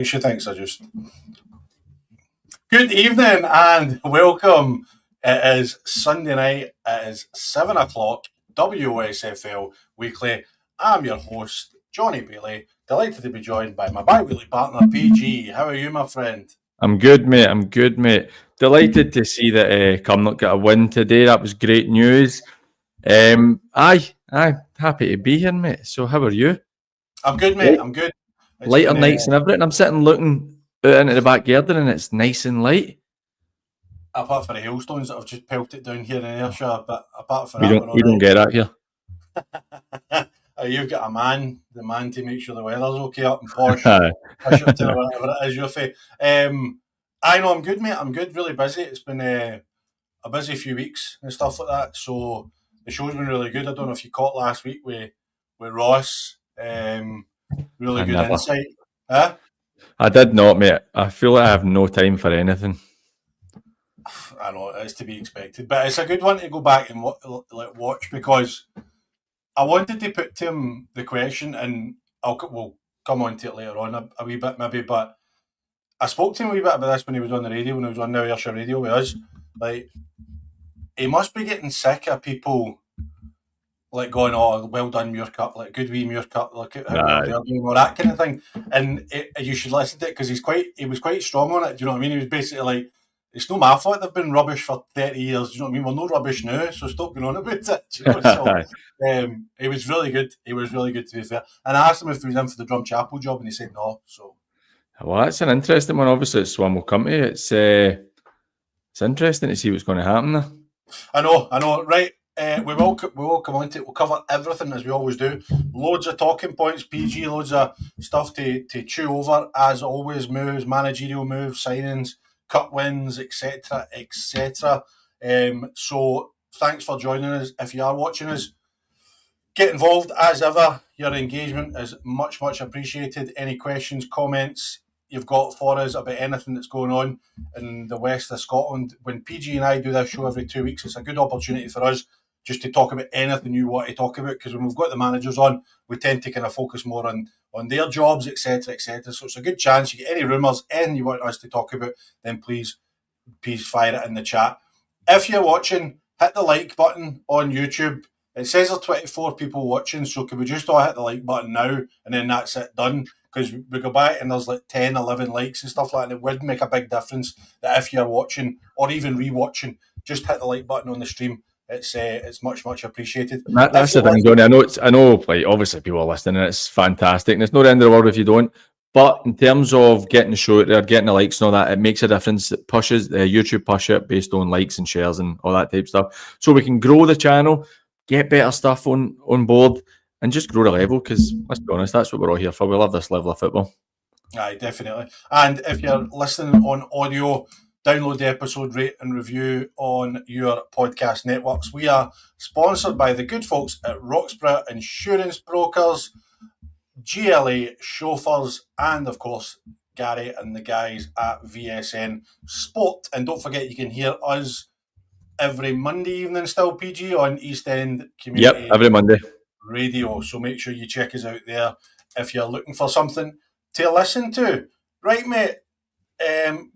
She thinks I just. Good evening and welcome. It is Sunday night. It is 7 o'clock. WOSFL Weekly. I'm your host, Johnny Bailey. Delighted to be joined by my bi-weekly partner, PG. How are you, my friend? I'm good, mate. Delighted to see that CUMNOCK got a win today. That was great news. Aye, happy to be here, mate. So how are you? I'm good, mate. I'm good. Lighter nights and everything. I'm sitting looking out into the back garden and it's nice and light. Apart from the hailstones that have just pelted down here in Ayrshire, but apart from we don't get that here. You've got the man to make sure the weather's okay up in Posh, or whatever it is you're for. I know I'm good, mate. I'm good. Really busy. It's been a busy few weeks and stuff like that. So the show's been really good. I don't know if you caught last week with Ross. Really good insight. Huh? I did not, mate. I feel like I have no time for anything. I know it's to be expected, but it's a good one to go back and watch because I wanted to put to him the question, and we'll come on to it later on a wee bit maybe, but I spoke to him a wee bit about this when he was on the radio, when he was on Now Ayrshire Radio with us. Like, he must be getting sick of people like going, "Oh, well done, Muircut, like good wee Muircut, look at how they're doing," all that kind of thing. And you should listen to it because he was quite strong on it. Do you know what I mean? He was basically like, "It's no my fault they've been rubbish for 30 years. Do you know what I mean? We're no rubbish now, so stop going on about it." Do you know? So he was really good. He was really good, to be fair. And I asked him if he was in for the Drumchapel job, and he said no. So, well, that's an interesting one. Obviously, it's one we'll come to. It's interesting to see what's going to happen there. I know. Right. We will come on to it. We'll cover everything as we always do. Loads of talking points, PG, loads of stuff to chew over. As always, moves, managerial moves, signings, cup wins, etc., etc. So thanks for joining us. If you are watching us, get involved as ever. Your engagement is much, much appreciated. Any questions, comments you've got for us about anything that's going on in the west of Scotland? When PG and I do this show every 2 weeks, it's a good opportunity for us just to talk about anything you want to talk about, because when we've got the managers on, we tend to kind of focus more on their jobs, etc., etc. So it's a good chance. You get any rumours, anything you want us to talk about, then please fire it in the chat. If you're watching, hit the like button on YouTube. It says there's 24 people watching, so can we just all hit the like button now and then that's it, done? Because we go back and there's like 10, 11 likes and stuff like that, and it would make a big difference that if you're watching or even re-watching, just hit the like button on the stream. It's much, much appreciated. That's the thing, Johnny. I know. Like, obviously, people are listening, and it's fantastic, and it's not the end of the world if you don't. But in terms of getting the show out there, getting the likes and all that, it makes a difference. It pushes YouTube push it based on likes and shares and all that type of stuff, so we can grow the channel, get better stuff on board, and just grow the level. Because let's be honest, that's what we're all here for. We love this level of football. Aye, definitely. And if you're listening on audio, download the episode, rate and review on your podcast networks. We are sponsored by the good folks at Roxburgh Insurance Brokers, GLA Chauffeurs, and of course, Gary and the guys at VSN Sport. And don't forget, you can hear us every Monday evening still, PG, on East End Community every Monday Radio. So make sure you check us out there if you're looking for something to listen to. Right, mate.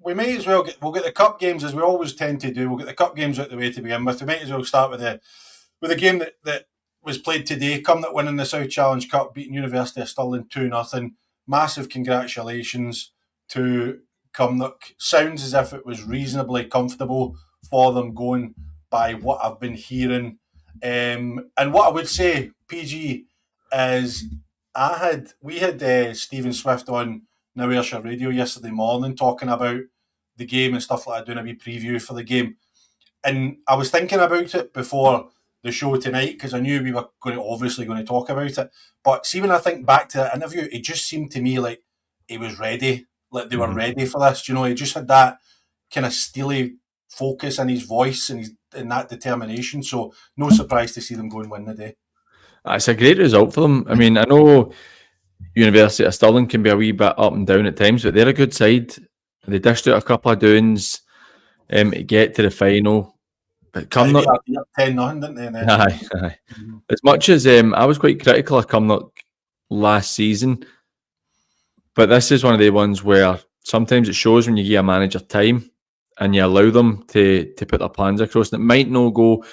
We may as well we'll get the cup games, as we always tend to do. We'll get the cup games out the way to begin with. We might as well start with the game that was played today. CUMNOCK winning the South Challenge Cup, beating University of Stirling 2-0. Massive congratulations to CUMNOCK. Sounds as if it was reasonably comfortable for them, going by what I've been hearing. And what I would say, PG, is we had Stephen Swift on Now Ayrshire Radio yesterday morning talking about the game and stuff like that, doing a wee preview for the game. And I was thinking about it before the show tonight because I knew we were going to talk about it. But see, when I think back to that interview, it just seemed to me like he was ready, like they were ready for this. You know, he just had that kind of steely focus in his voice and that determination. So no surprise to see them go and win the day. It's a great result for them. I mean, I know University of Stirling can be a wee bit up and down at times, but they're a good side. They dished out a couple of doings to get to the final. But CUMNOCK 10-0, didn't they? Aye. As much as I was quite critical of CUMNOCK last season, But this is one of the ones where sometimes it shows when you give a manager time and you allow them to put their plans across. And it might not go.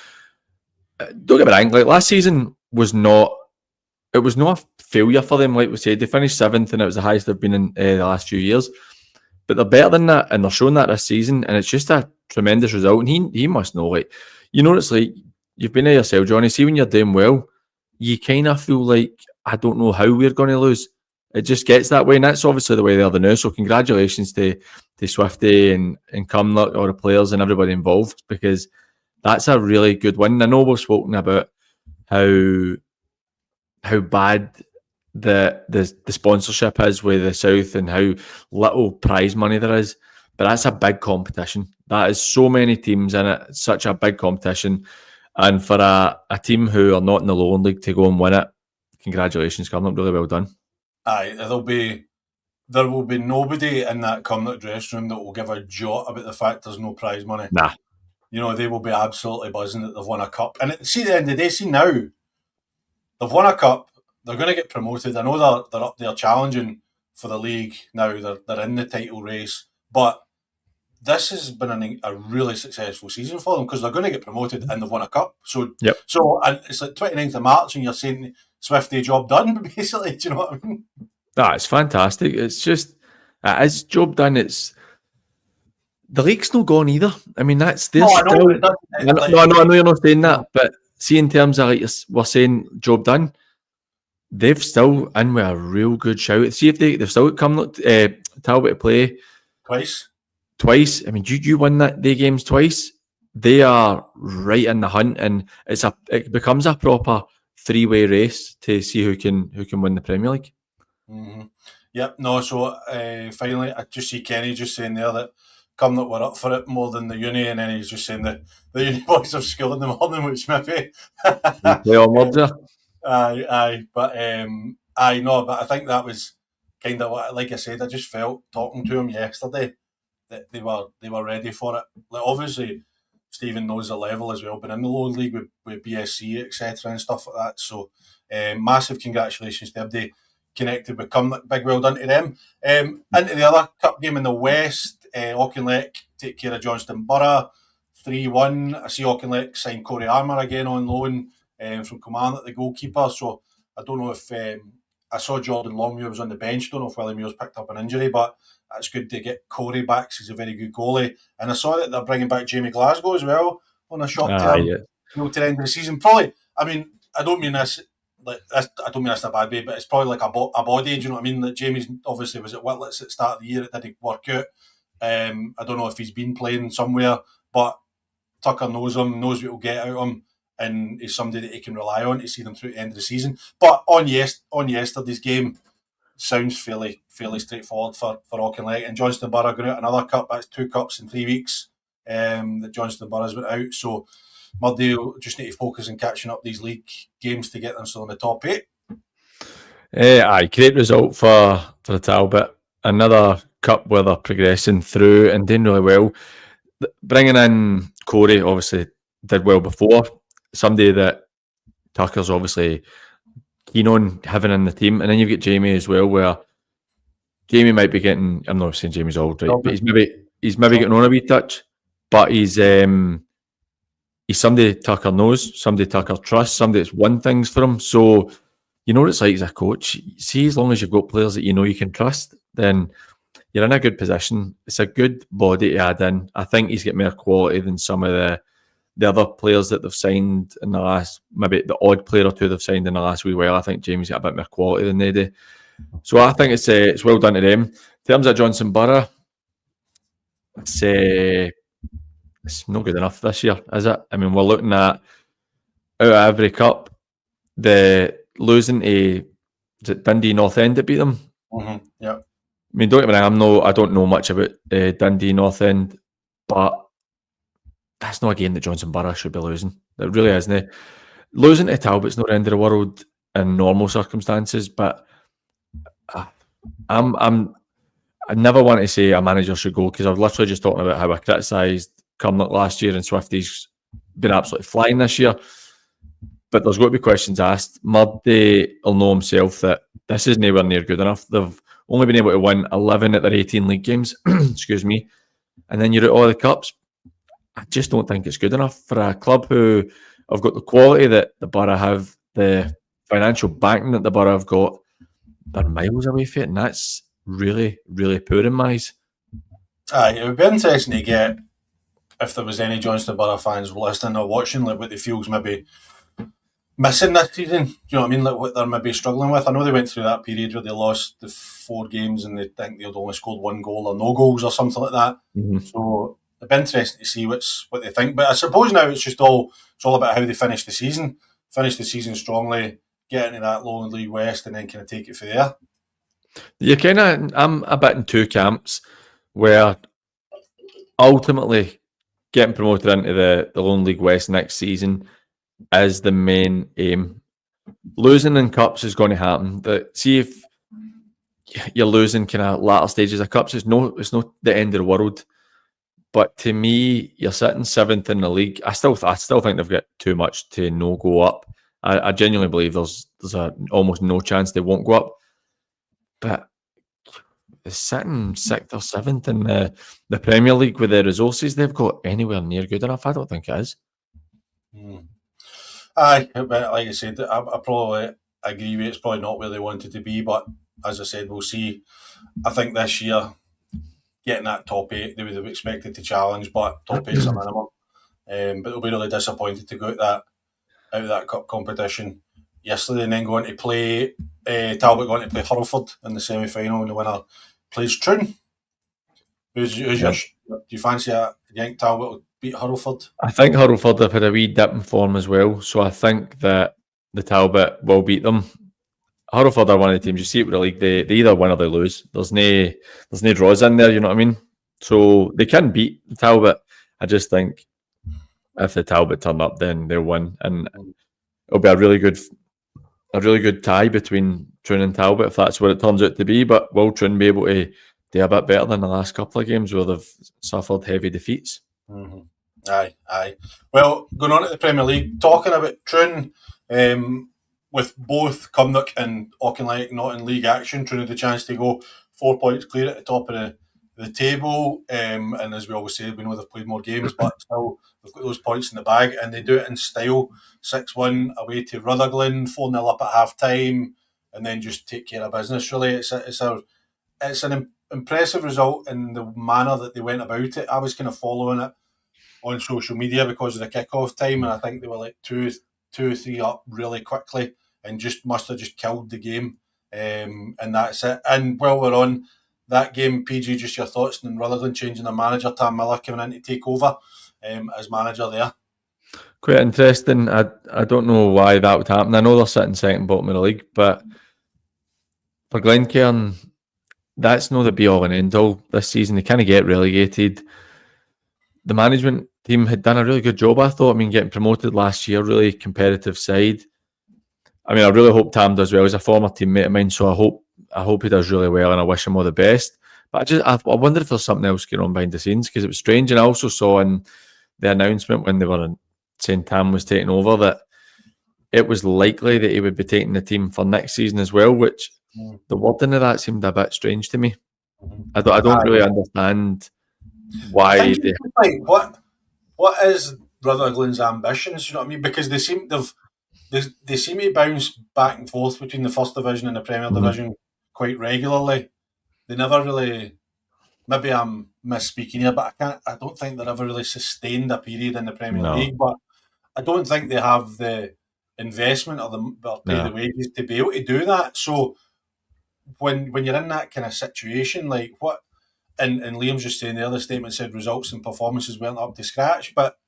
Don't get me wrong. Like last season was not. It was not a failure for them. Like we said, they finished 7th, and it was the highest they've been in the last few years. But they're better than that, and they're showing that this season, and it's just a tremendous result. And he must know, like, you know, it's like you've been there yourself, Johnny. See, when you're doing well, you kind of feel like, I don't know how we're going to lose. It just gets that way, and that's obviously the way they are now. So congratulations to Swifty and CUMNOCK, all the players and everybody involved, because that's a really good win. I know we've spoken about how bad the sponsorship is with the South and how little prize money there is, but that's a big competition. That is so many teams in it, such a big competition, and for a team who are not in the Lowland League to go and win it, congratulations, CUMNOCK, really well done. Aye, there will be nobody in that CUMNOCK dressing room that will give a jot about the fact there's no prize money. Nah. You know, they will be absolutely buzzing that they've won a cup. And see, at the end of the day, see now, they've won a cup, they're going to get promoted. I know they're up there challenging for the league now, they're in the title race, but this has been a really successful season for them because they're going to get promoted and they've won a cup. So, yep. And it's like 29th of March and you're saying Swifty, job done, basically. Do you know what I mean? It's fantastic. It's just, it's job done. It's the league's not gone either. I mean, I know you're not saying that, but see, in terms of like we're saying job done, they've still in with a real good shout. See if they've still come Talbot to play twice. I mean, you win the games twice. They are right in the hunt, and it becomes a proper 3-way race to see who can win the Premier League. Mm-hmm. Yep. No. So finally, I just see Kenny just saying there that CUMNOCK were up for it more than the uni, and then he's just saying that the uni boys have school in the morning, which maybe play onwards there. Aye, but I think that was kind of what, like I said, I just felt talking to him yesterday that they were ready for it. Like obviously, Stephen knows the level as well, but in the lower league with BSC etc. and stuff like that. So, massive congratulations to everybody connected with CUMNOCK. Big well done to them. Into the other cup game in the West, Auchinleck take care of Johnston Burgh 3-1. I see Auchinleck signed Corey Armour again on loan from Kilmarnock, the goalkeeper. So I don't know if I saw Jordan Longmuir was on the bench. Don't know if Willie Muir's picked up an injury, but it's good to get Corey back. He's a very good goalie. And I saw that they're bringing back Jamie Glasgow as well on a short term to the end of the season. Probably, I mean, I don't mean this in a bad way, but it's probably like a body. Do you know what I mean? That Jamie's obviously was at Whitlets at the start of the year. It didn't work out. I don't know if he's been playing somewhere, but Tucker knows him, knows what he'll get out of him, and he's somebody that he can rely on to see them through the end of the season. But on yesterday's game, sounds fairly straightforward for Auchinleck. And Johnston Burgh going out another cup. That's 2 cups in 3 weeks that Johnston Burgh's went out. So Murday will just need to focus on catching up these league games to get them still in the top 8. Great result for the Talbot. Another cup where they're progressing through and doing really well. Bringing in Corey obviously did well before. Somebody that Tucker's obviously keen on having in the team. And then you've got Jamie as well, where Jamie might be getting, I'm not saying Jamie's old, right? But he's maybe getting on a wee touch. But he's somebody Tucker knows, somebody Tucker trusts, somebody that's won things for him. So you know what it's like as a coach. See, as long as you've got players that you know you can trust, then you're in a good position. It's a good body to add in. I think he's got more quality than some of the other players that they've signed in the last, maybe the odd player or two they've signed in the last wee while. I think Jamie's got a bit more quality than they do. So I think it's well done to them. In terms of Johnston Burgh, it's not good enough this year, is it? I mean, we're looking at out of every cup, the losing to Dundee North End that beat them. Mm-hmm. Yeah. I mean, don't get me wrong, I don't know much about Dundee North End, but that's not a game that Johnston Burgh should be losing. It really isn't. Losing to Talbot's not the end of the world in normal circumstances, but I never want to say a manager should go, because I was literally just talking about how I criticised CUMNOCK last year and Swifty's been absolutely flying this year. But there's got to be questions asked. Murday will know himself that this is nowhere near good enough. They've only been able to win 11 at their 18 league games. Excuse me. And then you're at all the cups. I just don't think it's good enough for a club who have got the quality that the Borough have, the financial backing that the Borough have got. They're miles away from it, and that's really, really poor in my eyes. Aye, it would be interesting to get if there was any Johnston Borough fans listening or watching, like what they feels maybe missing this season. Do you know what I mean? Like what they're maybe struggling with. I know they went through that period where they lost the 4 games and they think they'd only scored 1 goal or no goals or something like that. So it'd be interesting to see what they think. But I suppose now it's all about how they finish the season. Finish the season strongly, get into that low League West, and then kind of take it from there. I'm a bit in 2 camps where ultimately getting promoted into the Lone League West next season is the main aim. Losing in cups is going to happen. But see if you're losing kind of latter stages of cups, it's not the end of the world. But to me, you're sitting 7th in the league. I still think they've got too much to no go up. I genuinely believe there's almost no chance they won't go up. But sitting 6th or 7th in the Premier League with the resources they've got anywhere near good enough, I don't think it is. Aye, but like I said, I probably agree with it's probably not where they wanted to be, but as I said, we'll see. I think this year, getting that top 8, they would have expected to challenge, but top 8's a minimum. But they'll be really disappointed to go out of that cup competition yesterday and then going to play Talbot going to play Hurlford in the semi-final, and the winner plays Troon. Do you fancy that? Do you think Talbot will beat Hurlford? I think Hurlford have had a wee dip in form as well, so I think that the Talbot will beat them. Hurlford are one of the teams, you see it with the league, they either win or they lose. There's no draws in there, you know what I mean? So they can beat the Talbot. I just think if the Talbot turn up, then they'll win, and it'll be a really good tie between Troon and Talbot if that's what it turns out to be. But will Troon be able to do a bit better than the last couple of games where they've suffered heavy defeats? Aye. Well, going on to the Premier League, talking about Troon, with both CUMNOCK and Auchinleck not in league action, Troon had the chance to go 4 points clear at the top of the table. And as we always say, we know they've played more games, but still they've got those points in the bag, and they do it in style. 6-1 away to Rutherglen, 4-0 up at half time, and then just take care of business. Really, it's an impressive result in the manner that they went about it. I was kind of following it on social media because of the kickoff time, and I think they were like 2-3 up really quickly and just must have just killed the game. And that's it. And while we're on that game, PG, just your thoughts on Rutherglen changing their manager, Tam Miller coming in to take over as manager there. Quite interesting. I don't know why that would happen. I know they're sitting second bottom of the league, but for Glencairn, that's not the be-all and end-all this season. They kind of get relegated. The management team had done a really good job, I thought. I mean, getting promoted last year, really competitive side. I mean, I really hope Tam does well. He's a former teammate of mine, so I hope he does really well, and I wish him all the best. But I wonder if there's something else going on behind the scenes, because it was strange. And I also saw in the announcement when they were saying Tam was taking over that it was likely that he would be taking the team for next season as well, which the wording of that seemed a bit strange to me. I don't really understand why they... Like, what is Rutherglen's ambitions? You know what I mean? Because they seem to bounce back and forth between the First Division and the Premier Division quite regularly. They never really... Maybe I'm misspeaking here, but I don't think they've ever really sustained a period in the Premier League. But I don't think they have the investment or the wages to be able to do that. So when you're in that kind of situation, like what... And Liam's just saying the other statement said results and performances weren't up to scratch, but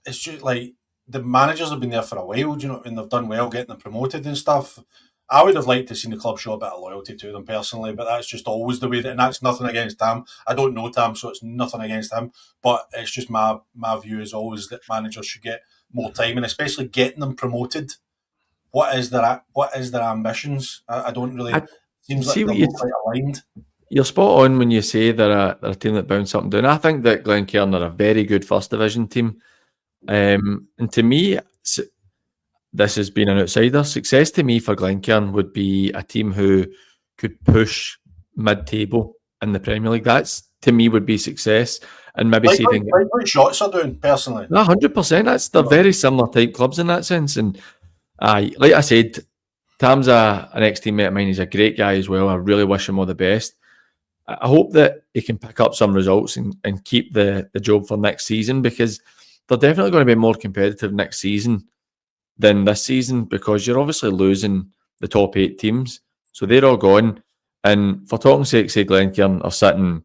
it's just like the managers have been there for a while, do you know, and they've done well getting them promoted and stuff. I would have liked to see the club show a bit of loyalty to them personally, but that's just always the way and that's nothing against Tam. I don't know Tam, so it's nothing against him, but it's just my view is always that managers should get more time, and especially getting them promoted. What is their ambitions? I don't really... Seems like they're not quite aligned. You're spot on when you say they're a team that bounce up and down. I think that Glencairn are a very good First Division team. And to me, this has been an outsider. Success to me for Glencairn would be a team who could push mid-table in the Premier League. That's, to me, would be success. And maybe Like see things. what Shots are doing, personally. 100%. They're very similar type clubs in that sense. And like I said, Tam's an ex-teammate of mine. He's a great guy as well. I really wish him all the best. I hope that he can pick up some results and keep the job for next season, because they're definitely going to be more competitive next season than this season, because you're obviously losing the top 8 teams. So they're all gone. And for talking sake, say Glencairn are sitting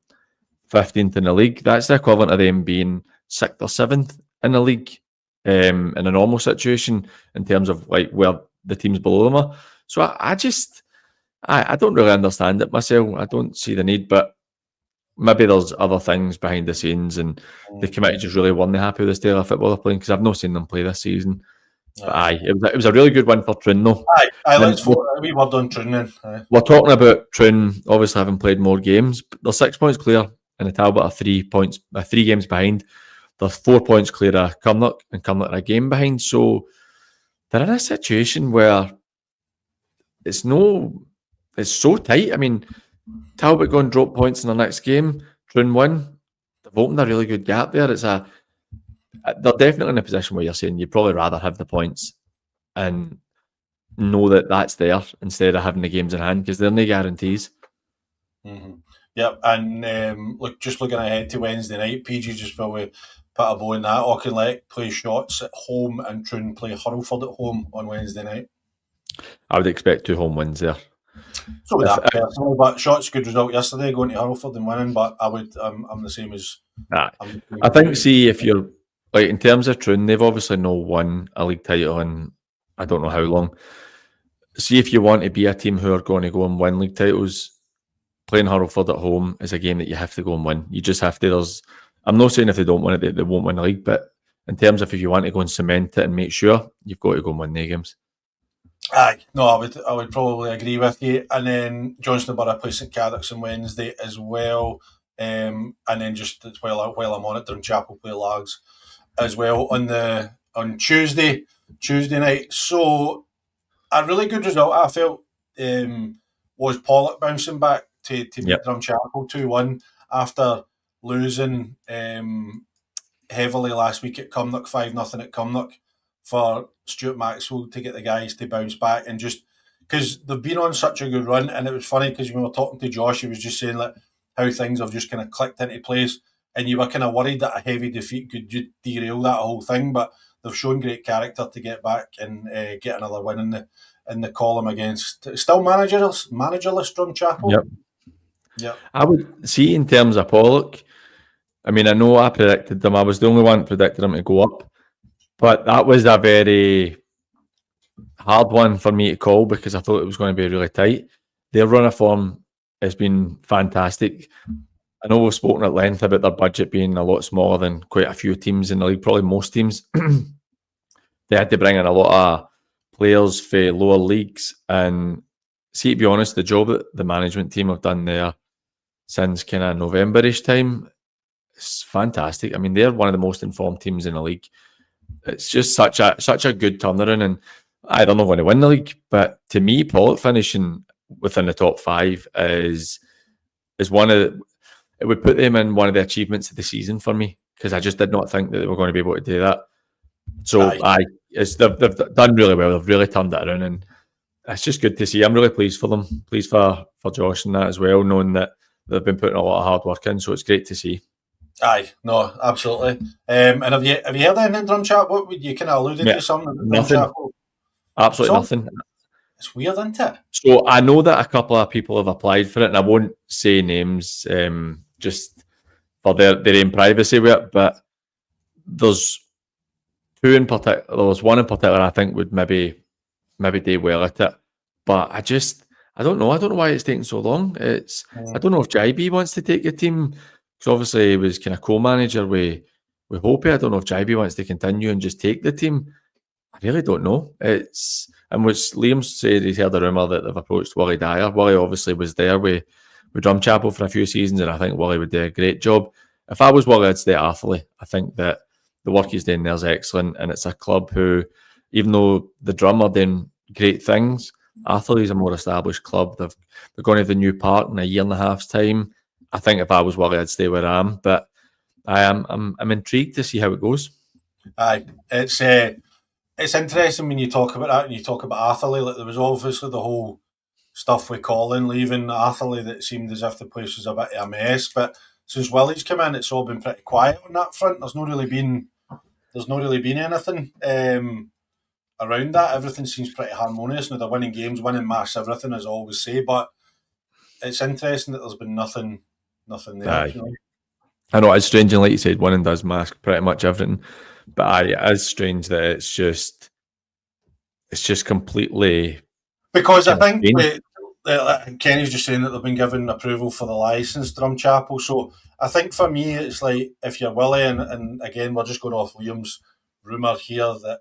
15th in the league. That's the equivalent of them being 6th or 7th in the league in a normal situation in terms of like where the teams below them are. So I don't really understand it myself. I don't see the need, but maybe there's other things behind the scenes, and the committee just really weren't happy with the style of football they're playing, because I've not seen them play this season. But it was a really good win for Troon, though. Let's vote a wee word on Troon then. We're talking about Troon obviously having played more games, but they're 6 points clear, and the Talbot are 3 points, 3 games behind. They're 4 points clear of CUMNOCK, and CUMNOCK are a game behind. So they're in a situation where it's so tight. I mean, Talbot go and drop points in the next game, Troon win. They've opened a really good gap there. They're definitely in a position where you're saying you'd probably rather have the points and know that that's there instead of having the games in hand, because they're no guarantees. Mm-hmm. Yep, and just looking ahead to Wednesday night, PG just probably put a bow in that. Auchinleck play Shots at home, and Troon play Hurlford at home on Wednesday night. I would expect 2 home wins there. So with that personally, but Shots good result yesterday going to Hurlford and winning. But I'm the same as. I think, see, if you're like in terms of Troon, they've obviously not won a league title in I don't know how long. See, if you want to be a team who are going to go and win league titles, playing Hurlford at home is a game that you have to go and win. You just have to. I'm not saying if they don't win it, they won't win the league, but in terms of if you want to go and cement it and make sure, you've got to go and win the games. Aye, no, I would probably agree with you. And then Johnston Burgh play St Cadoc's on Wednesday as well. And then just while I'm on it, Drumchapel play Lags as well on Tuesday night. So a really good result, I felt, was Pollock bouncing back to beat Drumchapel 2-1 after losing heavily last week at CUMNOCK, 5-0 at CUMNOCK, for Stuart Maxwell to get the guys to bounce back, and just because they've been on such a good run. And it was funny because when we were talking to Josh, he was just saying like how things have just kind of clicked into place, and you were kind of worried that a heavy defeat could derail that whole thing, but they've shown great character to get back and get another win in the column against still managerless Drumchapel. Yep. I would see in terms of Pollock. I mean, I know I predicted them. I was the only one that predicted them to go up. But that was a very hard one for me to call, because I thought it was going to be really tight. Their run of form has been fantastic. I know we've spoken at length about their budget being a lot smaller than quite a few teams in the league, probably most teams. They had to bring in a lot of players for lower leagues. And see, to be honest, the job that the management team have done there since kind of November-ish time is fantastic. I mean, they're one of the most informed teams in the league. It's just such a good turnaround, and I don't know going to win the league, but to me, Pollock finishing within the top 5 is one of it would put them in one of the achievements of the season for me, because I just did not think that they were going to be able to do that. So they've done really well. They've really turned it around, and it's just good to see. I'm really pleased for them, pleased for Josh and that as well, knowing that they've been putting a lot of hard work in. So it's great to see. Aye, no, absolutely. And have you heard anything, Drumchapel? What would you kind of alluded to something? Nothing. Absolutely nothing. It's weird, isn't it? So I know that a couple of people have applied for it, and I won't say names just for their own privacy with it, but there's 2 in particular. There was one in particular I think would maybe do well at it, but I don't know. I don't know why it's taking so long. I don't know if JB wants to take your team. Because obviously he was kind of co-manager with Hopi. I don't know if JB wants to continue and just take the team. I really don't know. And what Liam said, he's heard a rumour that they've approached Willie Dyer. Willie obviously was there with Drumchapel for a few seasons, and I think Willie would do a great job. If I was Willie, I'd stay at Arthurlie. I think that the work he's doing there is excellent, and it's a club who, even though the Drum are doing great things, Atherley's a more established club. They're going to the new park in a year and a half's time. I think if I was Wally, I'd stay where I am. But I'm intrigued to see how it goes. Aye, it's interesting when you talk about that and you talk about Atherley. Like there was obviously the whole stuff with Colin leaving Atherley that seemed as if the place was a bit of a mess. But since Willie's come in, it's all been pretty quiet on that front. There's not really been anything around that. Everything seems pretty harmonious. Now they're winning games, winning mass, everything as I always say. But it's interesting that there's been nothing there. Aye. I know it's strange, and like you said, winning does mask pretty much everything. But it is strange that it's just completely, because I think Kenny's just saying that they've been given approval for the licence, Drumchapel. So I think for me, it's like if you're Willie, and again, we're just going off Liam's rumour here that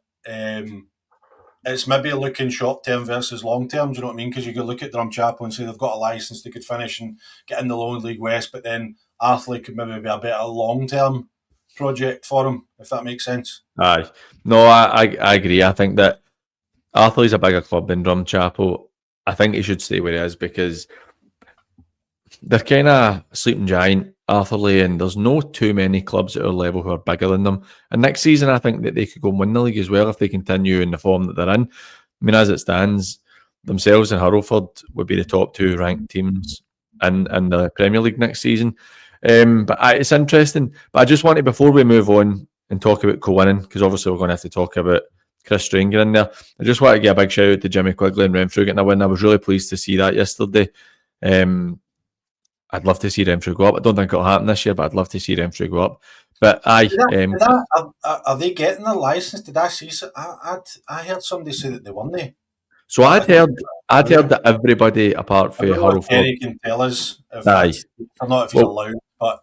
it's maybe looking short term versus long term. Do you know what I mean? Because you could look at Drumchapel and say they've got a licence, they could finish and get in the Lowland League West, but then Atherley could maybe be a better long term project for them, if that makes sense. Aye. No, I agree. I think that Atherley's a bigger club than Drumchapel. I think he should stay where he is because they're kind of a sleeping giant, Atherley, and there's no too many clubs at our level who are bigger than them. And next season, I think that they could go and win the league as well if they continue in the form that they're in. I mean, as it stands, themselves and Hurlford would be the top two ranked teams in the Premier League next season. But it's interesting. But I just wanted, before we move on and talk about co-winning, because obviously we're going to have to talk about Chris Stranger in there, I just want to give a big shout out to Jimmy Quigley and Renfrew getting a win. I was really pleased to see that yesterday. I'd love to see Renfrew go up. I don't think it'll happen this year, but I'd love to see Renfrew go up. But are they getting a licence? Did I see? I heard somebody say that they won there. So I'd heard that everybody apart from Hurlford. Kenny can tell us if he's allowed, but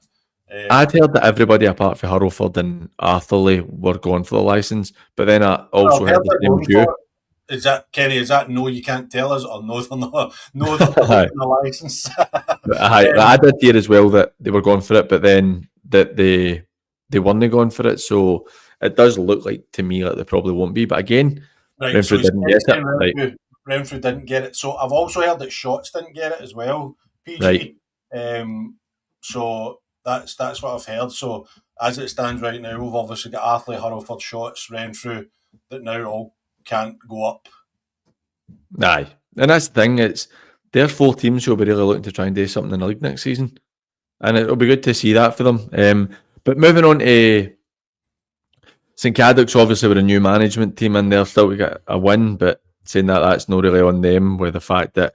I'd heard that everybody apart from Hurlford and Atherley were going for the licence, but then I also heard the same view. Is that, Kenny? Is that no? You can't tell us, or no? They're not. No, they're not the licence. I did hear as well that they were going for it, but then that they weren't going for it. So it does look like to me like they probably won't be. But again, right, Renfrew didn't get it. Renfrew didn't get it. So I've also heard that Shotts didn't get it as well. PG. Right. So that's what I've heard. So as it stands right now, we've obviously got Atherley, Hurlford, Shotts, Renfrew that now all can't go up. Aye, and that's the thing. It's they're 4 teams who'll be really looking to try and do something in the league next season, and it'll be good to see that for them. But moving on to St Cadoc's, obviously with a new management team in there, still we got a win, but saying that's not really on them with the fact that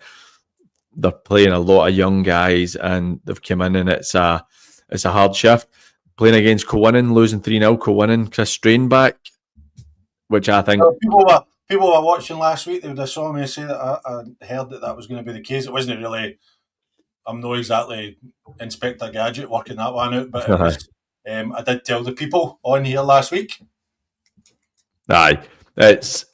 they're playing a lot of young guys and they've come in and it's a hard shift. Playing against co-winning, losing 3-0, co-winning, Chris Strain back, which I think people were watching last week. They would have saw me say that I heard that was going to be the case. It wasn't really. I'm not exactly Inspector Gadget working that one out, but it was, I did tell the people on here last week. Aye, that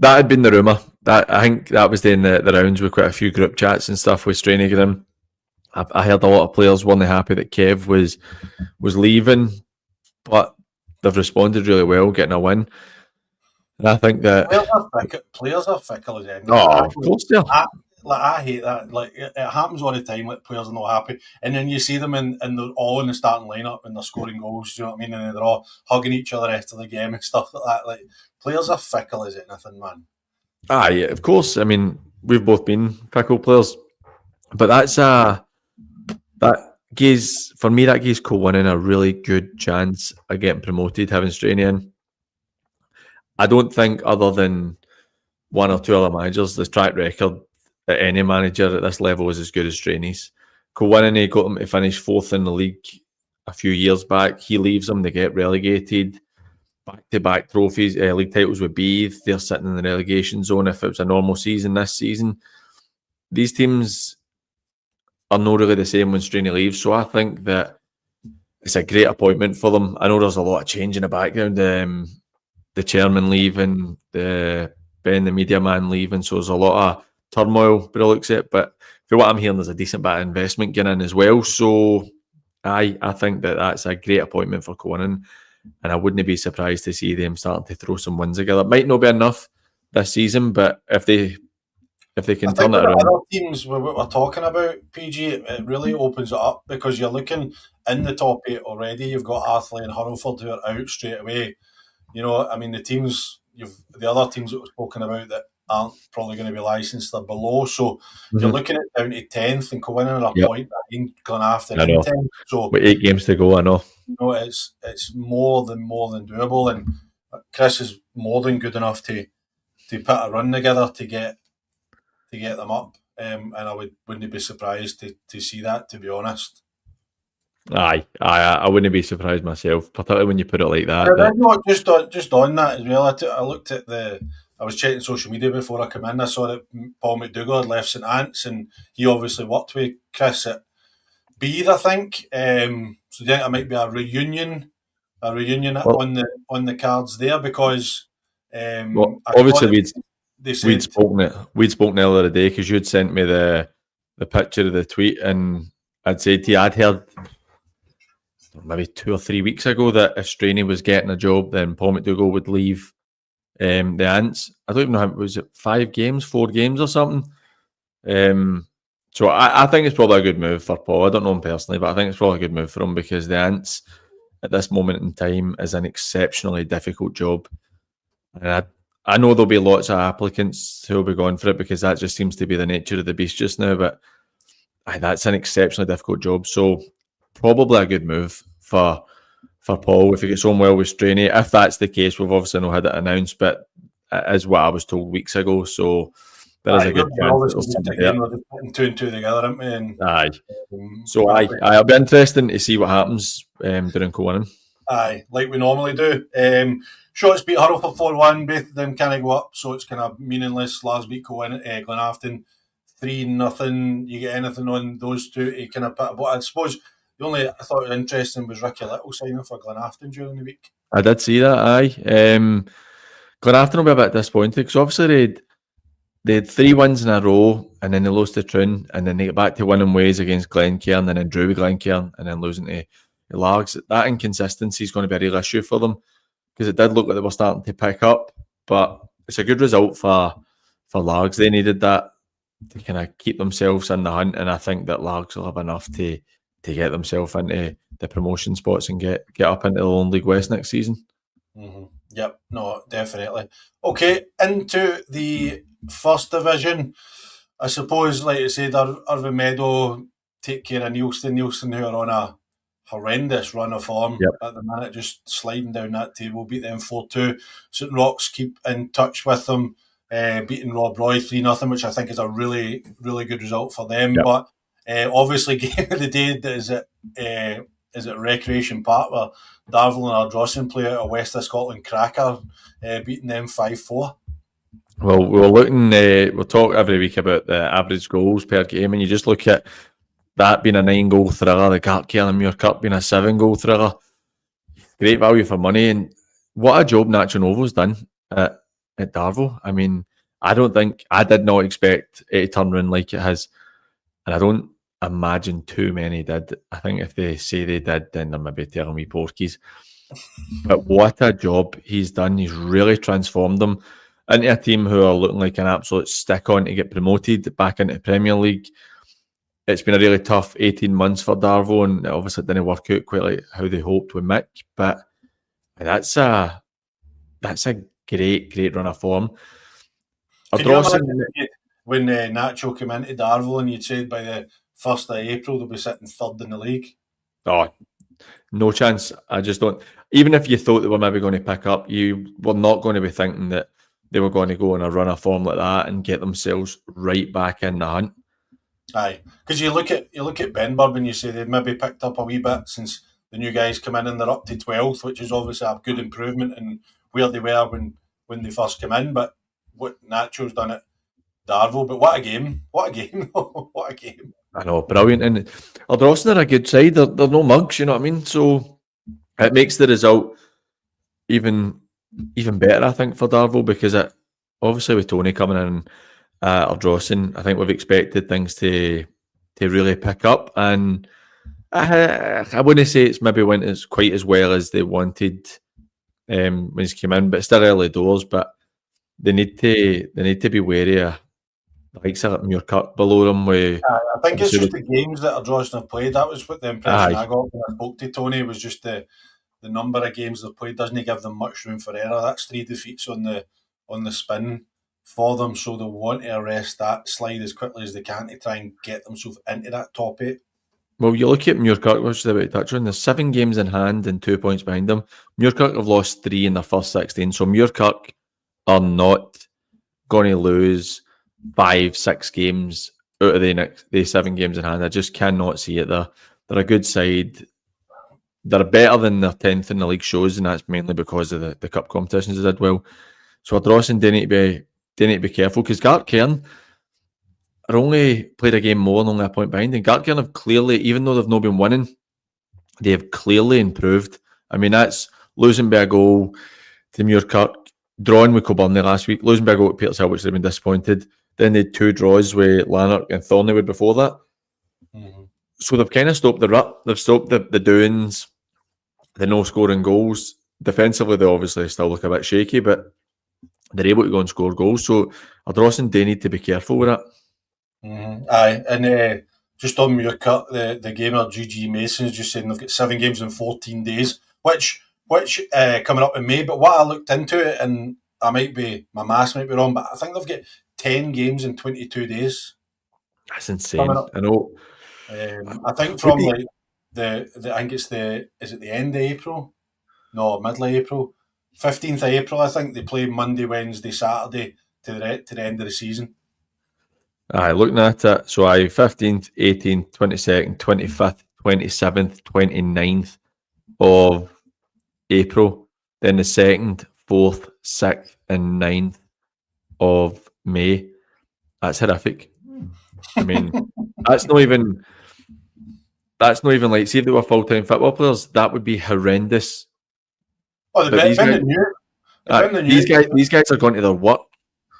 had been the rumour. That I think that was doing the rounds with quite a few group chats and stuff with Straining. I heard a lot of players weren't happy that Kev was leaving, but they've responded really well, getting a win. And I think that players are fickle as anything. Of course they are. I hate that. Like it happens all the time. Like players are not happy, and then you see them and they're all in the starting lineup and they're scoring goals. Do you know what I mean? And they're all hugging each other after the game and stuff like that. Like players are fickle as anything, man. Aye, of course. I mean, we've both been fickle players, but that gives co-winning a really good chance of getting promoted, having Straney in. I don't think, other than one or two other managers, the track record that any manager at this level is as good as Straney's. Co-winning, he got them to finish 4th in the league a few years back. He leaves them, they get relegated. Back-to-back trophies, league titles with Beath. They're sitting in the relegation zone if it was a normal season this season. These teams are not really the same when Straney leaves, so I think that it's a great appointment for them. I know there's a lot of change in the background. The chairman leaving, Ben, the media man leaving, so there's a lot of turmoil by the looks of it. But for what I'm hearing, there's a decent bit of investment getting in as well. So I think that's a great appointment for co-winning. And I wouldn't be surprised to see them starting to throw some wins together. It might not be enough this season, but if they if they can I turn think it with the around. other teams what we're talking about, PG, it really opens it up because you're looking in the top 8 already. You've got Athley and Hurlford who are out straight away. You know, I mean, the other teams that we've spoken about that aren't probably going to be licensed are below. So you're looking at down to 10th and going in a Yep. point behind Glenafton I in know. 10th. So With 8 games to go, I know. you know, it's more than doable, and Chris is more than good enough to put a run together to get them up. And I wouldn't be surprised to see that, to be honest. I wouldn't be surprised myself, particularly when you put it like that. And then not just on that as well. I looked at I was checking social media before I came in. I saw that Paul McDougall had left St Ants, and he obviously worked with Chris at Bede, I think. So I think it might be a reunion Well, on the cards there because I saw obviously that they said we'd spoken earlier today because you'd sent me the picture of the tweet, and I'd said to you I'd heard maybe 2 or 3 weeks ago that if Straney was getting a job, then Paul McDougall would leave the Ants. I don't even know how, was it 5 games, 4 games or something? So I think it's probably a good move for Paul. I don't know him personally, but I think it's probably a good move for him because the Ants at this moment in time is an exceptionally difficult job. And I know there'll be lots of applicants who will be going for it because that just seems to be the nature of the beast just now. But that's an exceptionally difficult job. So probably a good move for Paul if he gets on well with Straney. If that's the case, we've obviously not had it announced, but it is what I was told weeks ago. So there is a good chance that we're just putting 2 and 2 together, aren't we? And, aye. So it'll be interesting to see what happens during Conan. Aye, like we normally do. Shots beat Hurlford 4-1, both of them kind of go up, so it's kind of meaningless. Lars beat Glenafton 3-0. You get anything on those two to kind of put a but I suppose the only I thought was interesting was Ricky Little signing for Glenafton during the week. I did see that, aye. Glenafton will be a bit disappointed because obviously they had 3 wins in a row and then they lost to Troon and then they get back to winning ways against Glencairn and then drew with Glencairn and then losing to Largs. That inconsistency is going to be a real issue for them because it did look like they were starting to pick up, but it's a good result for Largs. They needed that to kind of keep themselves in the hunt, and I think that Largs will have enough to get themselves into the promotion spots and get up into the Lone League West next season. Mm-hmm. Yep, no, definitely. Okay, into the first division. I suppose, like you said, Irvine Meadow take care of Neilston, who are on a horrendous run of form at the minute, just sliding down that table, beat them 4-2. St Rock's keep in touch with them, beating Rob Roy 3-0, which I think is a really, really good result for them. Yep. But obviously, game of the day is at Recreation Park where Darvel and Ardrossan play out a West of Scotland cracker, beating them 5-4. Well, we were looking, we'll talk every week about the average goals per game, and you just look at that being a 9-goal thriller, the Gartcairn and Muir Cup being a 7-goal thriller. Great value for money, and what a job Nacho Novo's done at Darvel. I mean, I did not expect it to turn around like it has, and I don't imagine too many did. I think if they say they did, then they're maybe telling me porkies. But what a job he's done. He's really transformed them into a team who are looking like an absolute stick-on to get promoted back into the Premier League. It's been a really tough 18 months for Darvel, and obviously it didn't work out quite like how they hoped with Mick, but that's a great run of form. Can you imagine when Nacho came into Darvel and you'd said by the 1st of April they'll be sitting 3rd in the league? Oh, no chance. I just don't. Even if you thought they were maybe going to pick up, you were not going to be thinking that they were going to go on a run of form like that and get themselves right back in the hunt. Aye, because you look at Benburb and you say they've maybe picked up a wee bit since the new guys come in and they're up to 12th, which is obviously a good improvement in where they were when they first came in. But what Nacho's done at Darvel, but what a game! What a game! What a game! I know, brilliant. And Ardrossan are a good side. They're no mugs, you know what I mean? So it makes the result even better, I think, for Darvel, because obviously with Tony coming in Ardrossan, I think we've expected things to really pick up, and I wouldn't say it's maybe went as quite as well as they wanted when he came in, but it's still early doors. But they need to be wary of the likes of Muirkirk below them. With I think it's just the games that Johnston have played. That was what the impression I got when I spoke to Tony, was just the number of games they've played doesn't give them much room for error. That's 3 defeats on the spin for them, so they'll want to arrest that slide as quickly as they can to try and get themselves into that top 8. Well, you look at Muirkirk, which is about to touch on. There's 7 games in hand and 2 points behind them. Muirkirk have lost 3 in their first 16, so Muirkirk are not going to lose 5-6 games out of the 7 games in hand. I just cannot see it. They're a good side. They're better than their 10th in the league shows, and that's mainly because of the cup competitions they did well. So Ardrossan, they need to be careful, because Gartcairn are only played a game more and only a point behind. And Gartcairn have clearly, even though they've not been winning, they have clearly improved. I mean, that's losing by a goal to Muirkirk, drawing with Kilburney last week, losing by a goal to Petershill, which they've been disappointed. Then they had 2 draws with Lanark and Thornleywood before that. Mm-hmm. So they've kind of stopped the rut. They've stopped the doings, the no scoring goals. Defensively, they obviously still look a bit shaky, but they're able to go and score goals. So Ardrossan, they need to be careful with that. Mm-hmm. Aye, and just on Muirkirk, the gamer GG Mason is just saying they've got 7 games in 14 days, which coming up in May. But what I looked into it, and my maths might be wrong, but I think they've got 10 games in 22 days. That's insane. I know. I think from like I think it's is it the end of April? No, middle of April. 15th of April, I think they play Monday, Wednesday, Saturday to the end of the season. Aye, looking at it, so 15th, 18th, 22nd, 25th, 27th, 29th of April, then the 2nd, 4th, 6th, and 9th of May. That's horrific. I mean, that's not even like, see if they were full-time football players, that would be horrendous. Oh, these guys are going to their work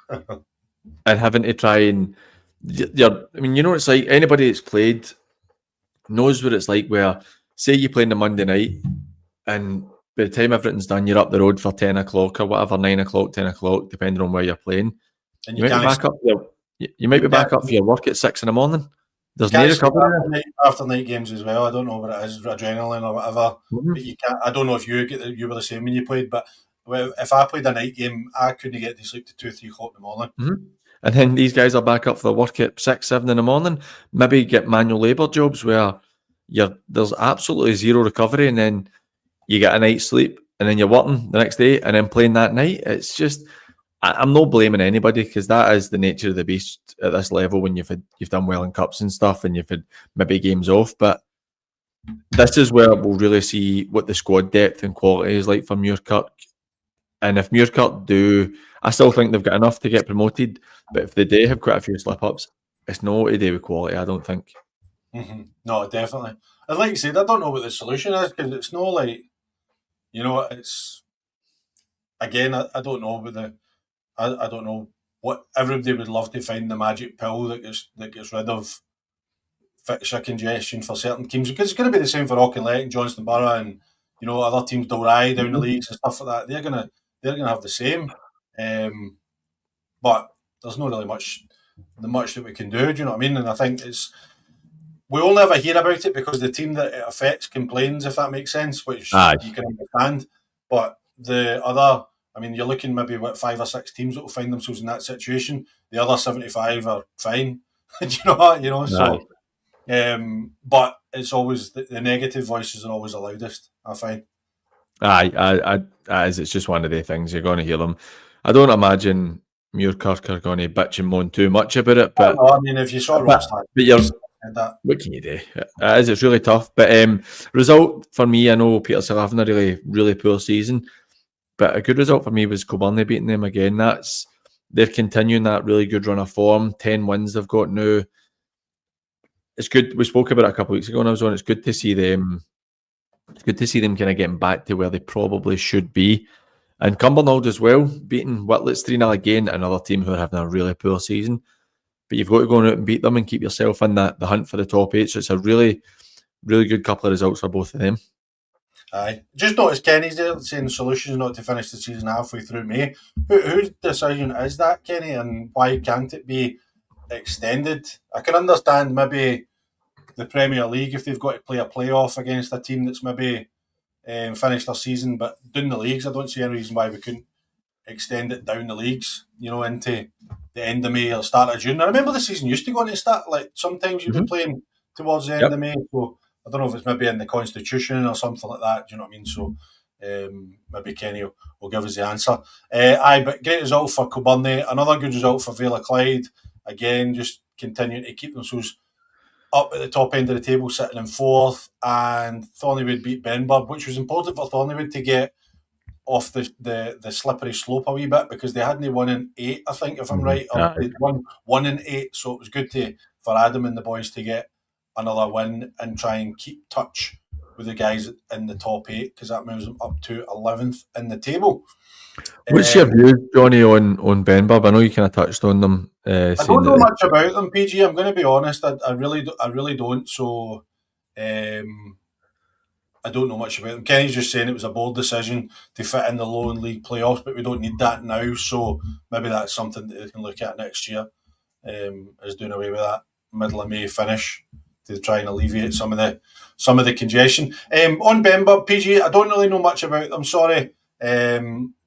and having to try and. I mean, you know, it's like anybody that's played knows what it's like. Where say you play on the Monday night, and by the time everything's done, you're up the road for 10 o'clock or whatever, 9 o'clock, 10 o'clock, depending on where you're playing. And you might be back up for your work at 6 in the morning. There's no recovery after night games as well. I don't know what it is, adrenaline or whatever. Mm-hmm. But you can't. I don't know if you were the same when you played, but if I played a night game, I couldn't get to sleep to 2, 3 o'clock in the morning. Mm-hmm. And then these guys are back up for work at 6, 7 in the morning. Maybe get manual labour jobs where there's absolutely zero recovery, and then you get a night's sleep, and then you're working the next day, and then playing that night. It's just, I'm not blaming anybody, because that is the nature of the beast at this level when you've done well in cups and stuff, and you've had maybe games off. But this is where we'll really see what the squad depth and quality is like for Muirkirk. And if Muirkirk do, I still think they've got enough to get promoted. But if they do have quite a few slip-ups, it's not to do with quality, I don't think. Mm-hmm. No, definitely. And like you said, I don't know what the solution is, because it's not like, you know, it's, again, I don't know what I don't know what everybody would love to find the magic pill that gets rid of fixture congestion for certain teams, because it's going to be the same for Auchinleck and Johnston Burgh and, you know, other teams, Dalry down the leagues and stuff like that. They're gonna have the same, but there's not really much that we can do. Do you know what I mean? And I think we only ever hear about it because the team that it affects complains, if that makes sense, which you can understand. But the other, I mean, you're looking maybe 5 or 6 teams that will find themselves in that situation. The other 75 are fine. Do you know what? You know, so. But it's always the negative voices are always the loudest, I find. It's just one of the things you're going to hear them. I don't imagine Muirkirk are going to bitch and moan too much about it, but I mean, if you saw Ross, what can you do? It's really tough. But result for me, I know Petershill having a really, really poor season, but a good result for me was Kilburney beating them again. They're continuing that really good run of form. 10 wins they've got now. It's good. We spoke about it a couple of weeks ago when I was on. It's good to see them. It's good to see them kind of getting back to where they probably should be. And Cumbernauld as well, beating Whitlets 3-0 again, another team who are having a really poor season. But you've got to go out and beat them and keep yourself in the hunt for the top 8. So it's a really, really good couple of results for both of them. Aye. Just noticed Kenny's there saying the solution is not to finish the season halfway through May. Whose decision is that, Kenny, and why can't it be extended. I can understand maybe the Premier League if they've got to play a playoff against a team that's maybe finished their season, but doing the leagues, I don't see any reason why we couldn't extend it down the leagues, into the end of May or start of June. I remember the season used to go on to start, like sometimes you'd be playing towards the end of May, so I don't know if it's maybe in the constitution or something like that, do you know what I mean? So maybe Kenny will give us the answer. But great result for Kilbirnie, another good result for Vale of Clyde, again just continuing to keep themselves up at the top end of the table, sitting in fourth, and Thornywood beat Benburb, which was important for Thornywood to get off the slippery slope a wee bit, because they hadn't won in 8, I think, if I'm right, or they won 1 in 8, so it was good for Adam and the boys to get another win and try and keep touch with the guys in the top 8, because that moves them up to 11th in the table. What's your view, Johnny, on Benburb? I know you kind of touched on them. I don't know much about them, PG. I'm going to be honest. I really don't. So I don't know much about them. Kenny's just saying it was a bold decision to fit in the Lowland League playoffs, but we don't need that now. So maybe that's something that they can look at next year, is doing away with that middle of May finish to try and alleviate some of the congestion. On Benburb, PG, I don't really know much about them. Sorry,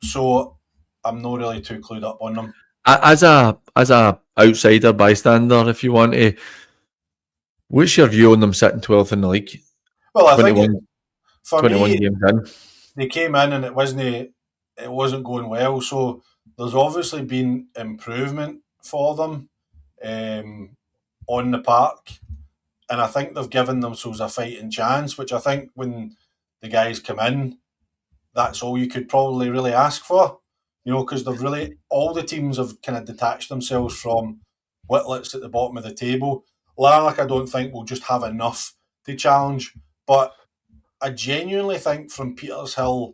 so I'm not really too clued up on them. As a outsider bystander, if you want to, what's your view on them sitting 12th in the league? Well, I think for 21 me, games in. They came in and it wasn't going well. So there's obviously been improvement for them on the park, and I think they've given themselves a fighting chance. Which I think when the guys come in, that's all you could probably really ask for. Because they've really, all the teams have kind of detached themselves from Whitlets at the bottom of the table. Lanark, I don't think will just have enough to challenge, but I genuinely think from Petershill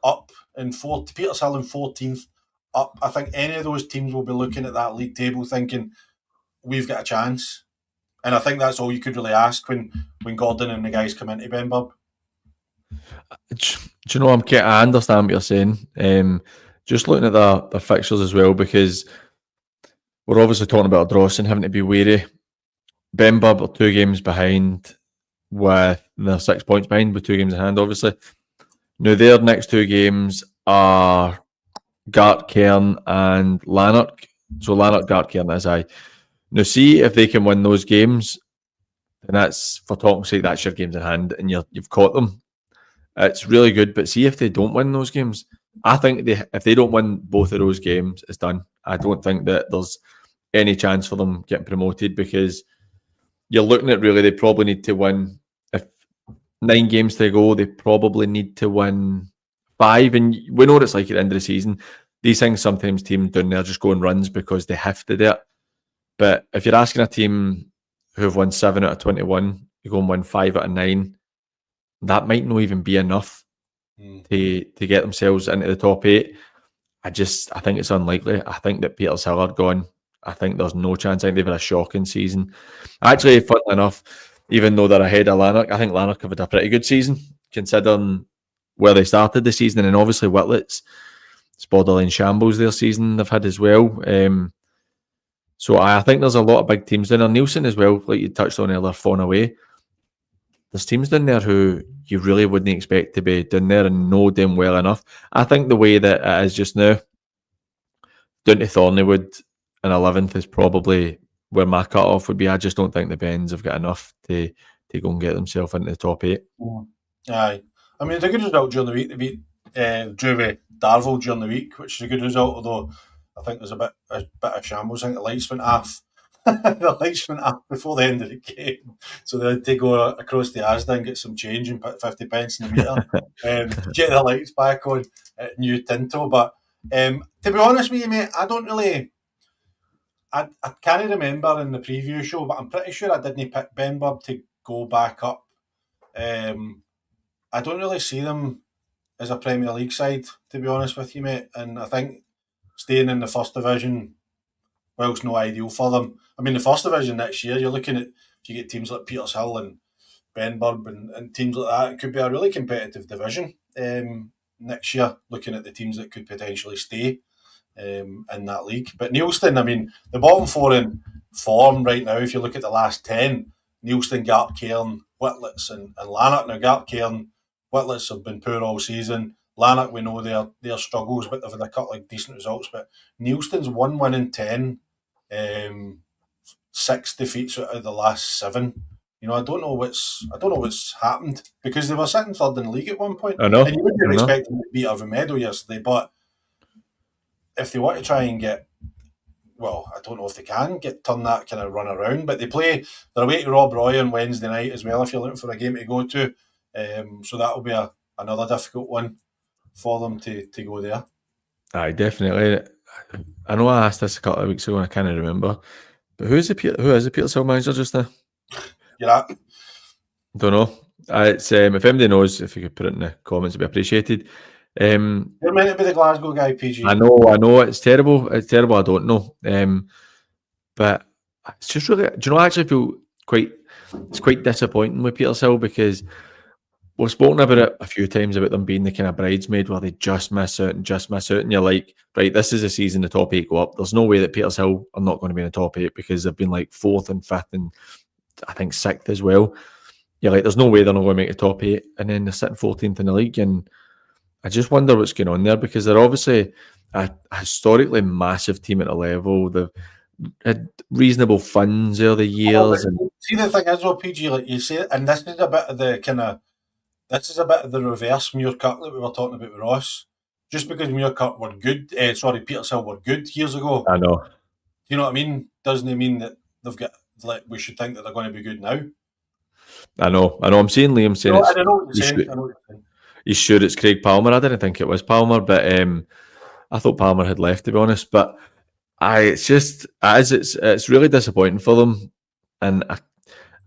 up in Petershill in 14th up, I think any of those teams will be looking at that league table thinking we've got a chance, and I think that's all you could really ask when Gordon and the guys come into Benburb. Do you know, I understand what you're saying. Just looking at the fixtures as well, because we're obviously talking about Drawson having to be wary. Benburb are 2 games behind, with they're 6 points behind with 2 games in hand, obviously. Now, their next 2 games are Gartcairn and Lanark. So Lanark, Gartcairn is I. Now, see if they can win those games, and that's, for talking's sake, that's your games in hand, and you've caught them. It's really good, but see if they don't win those games. I think if they don't win both of those games, it's done. I don't think that there's any chance for them getting promoted, because you're looking at really they probably need to win. If 9 games to go, they probably need to win 5. And we know what it's like at the end of the season. These things, sometimes teams down there just go on runs because they have to do it. But if you're asking a team who have won 7 out of 21, you go and win 5 out of 9, that might not even be enough to get themselves into the top 8. I think it's unlikely. I think that Petershill are gone. I think there's no chance. I think they've had a shocking season. Actually, funnily enough, even though they're ahead of Lanark, I think Lanark have had a pretty good season, considering where they started the season. And obviously Whitlets, it's borderline shambles their season they've had as well. So I think there's a lot of big teams down there. Nielsen as well, like you touched on earlier, falling away. There's teams down there who you really wouldn't expect to be down there and know them well enough. I think the way that it is just now, down to Thornywood and 11th is probably where my cut-off would be. I just don't think the Bens have got enough to go and get themselves into the top 8. Aye. I mean, it's a good result during the week. They beat Drury Darvel during the week, which is a good result, although I think there's a bit of shambles. I think the lights went off. The lights went off before the end of the game, so they had to go across the Asda and get some change and put 50 pence in the meter, get the lights back on at New Tinto. But to be honest with you, mate, I don't really. I can't remember in the preview show, but I'm pretty sure I didn't pick Benburb to go back up. I don't really see them as a Premier League side, to be honest with you, mate. And I think staying in the first division, well, it's no ideal for them. I mean, the first division next year, you're looking at, if you get teams like Petershill and Benburb and teams like that, it could be a really competitive division next year, looking at the teams that could potentially stay. in that league. But Neilston, I mean, the bottom four in form right now, if you look at the last 10, Neilston, Gap, Cairn, Whitlets and Lanark. Now, Gap, Cairn, Whitlets have been poor all season. Lanark, we know their struggles, but they've had a couple of decent results. But Neilston's 1 win in 10, 6 defeats out of the last 7. You know, I don't know what's happened, because they were sitting third in the league at one point. I know. And you wouldn't expect them to beat Avemedo yesterday, but if they want to try and get, well, I don't know if they can turn that kind of run around, but they're away to Rob Roy on Wednesday night as well, if you're looking for a game to go to. So that'll be another difficult one for them to go there. Aye, definitely. I know I asked this a couple of weeks ago and I can't remember. But who is the Petershill manager just now? You're at? Don't know. It's if anybody knows, if you could put it in the comments, it'd be appreciated. You're meant to be the Glasgow guy, PG. I know. It's terrible. I don't know. But it's just really. Do you know? I actually feel it's quite disappointing with Petershill, because we've spoken about it a few times about them being the kind of bridesmaid where they just miss out, and you're like, right, this is a season the top 8 go up. There's no way that Petershill are not going to be in the top 8, because they've been like 4th and 5th and I think 6th as well. You're like, there's no way they're not going to make the top 8, and then they're sitting 14th in the league. And I just wonder what's going on there, because they're obviously a historically massive team at a level. They've had reasonable funds over the years. See, the thing is, though, PG, like you say, and this is a bit of the reverse Muirkirk that we were talking about with Ross. Just because Muirkirk were good, Petershill were good years ago. I know. Do you know what I mean? Doesn't it mean that they've got, like, we should think that they're going to be good now? I know. I'm seeing Liam saying I know what you're saying. He's sure it's Craig Palmer. I didn't think it was Palmer, but I thought Palmer had left, to be honest. But it's really disappointing for them, and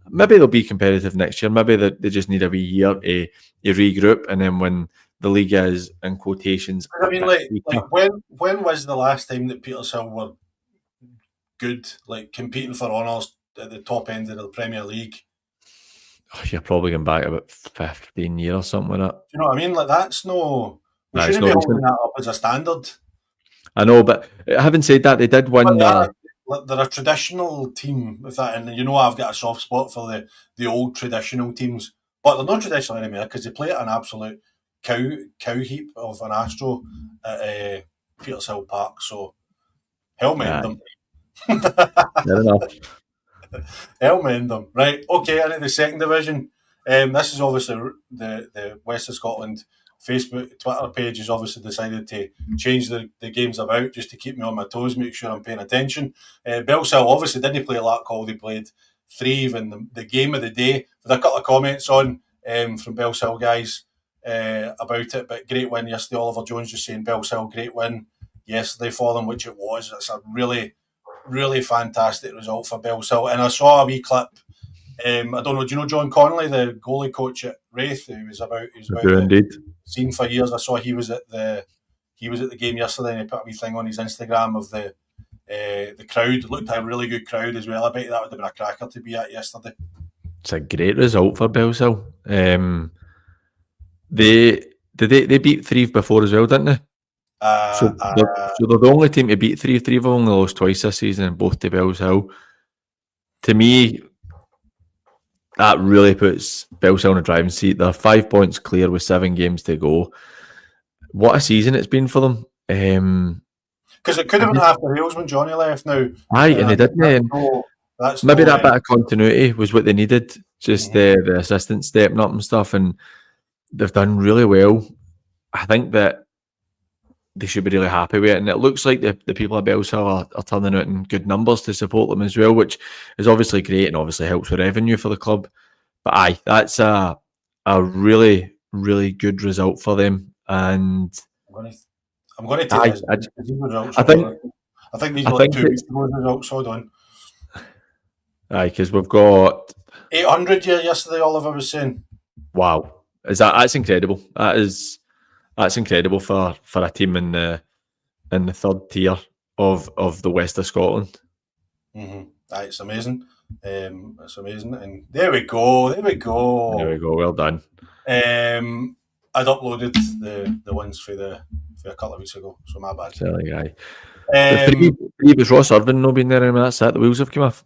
maybe they'll be competitive next year. Maybe they just need a wee year to regroup, and then when the league is, in quotations, I mean, like when was the last time that Petershill were good, like competing for honours at the top end of the Premier League? Oh, you're probably going back about 15 years or something like that. Do you know what I mean? Like, that's no. We shouldn't be holding that up as a standard. I know, but having said that, they did win. They're a traditional team with that, and you know I've got a soft spot for the old traditional teams, but they're not traditional anymore because they play at an absolute cow heap of an Astro at Petershill Park. So hell mend them. Fair enough. Hell mend them. Right, okay, into the second division. This is obviously the West of Scotland Facebook, Twitter page has obviously decided to change the games about just to keep me on my toes, make sure I'm paying attention. BELLSHILL obviously didn't play Larkhall, they played THREAVE, and the game of the day, with a couple of comments on from BELLSHILL guys about it, but great win yesterday. Oliver Jones just saying BELLSHILL, great win yesterday for them, which it was. It's a really, really fantastic result for BELLSHILL. And I saw a wee clip. I don't know. Do you know John Connolly, the goalie coach at Wraith? He was about indeed. Scene for years. I saw he was at the game yesterday, and he put a wee thing on his Instagram of the crowd. It looked like a really good crowd as well. I bet that would have been a cracker to be at yesterday. It's a great result for BELLSHILL. They beat THREAVE before as well, didn't they? So they're the only team to beat THREAVE. THREAVE have only lost twice this season, and both to BELLSHILL. To me, that really puts BELLSHILL in the driving seat. They're 5 points clear with 7 games to go. What a season it's been for them. Because it could have been half the rails when Jonny left now. Aye, and they didn't. Maybe that bit of continuity was what they needed. Just the assistant stepping up and stuff, and they've done really well. I think that they should be really happy with it, and it looks like the people at BELLSHILL are turning out in good numbers to support them as well, which is obviously great and obviously helps with revenue for the club. But aye, that's a really, really good result for them. And I'm going to take this. I think these are 2 weeks ago results. Hold on. Aye, because we've got 800 yesterday. Oliver was saying. Wow, that's incredible. That's incredible for a team in the third tier of the West of Scotland. It's amazing. It's amazing, and there we go. Well done. I'd uploaded the ones for a couple of weeks ago, so my bad. Silly guy. The three was Ross Irvin not been there anymore. That's it. The wheels have come off.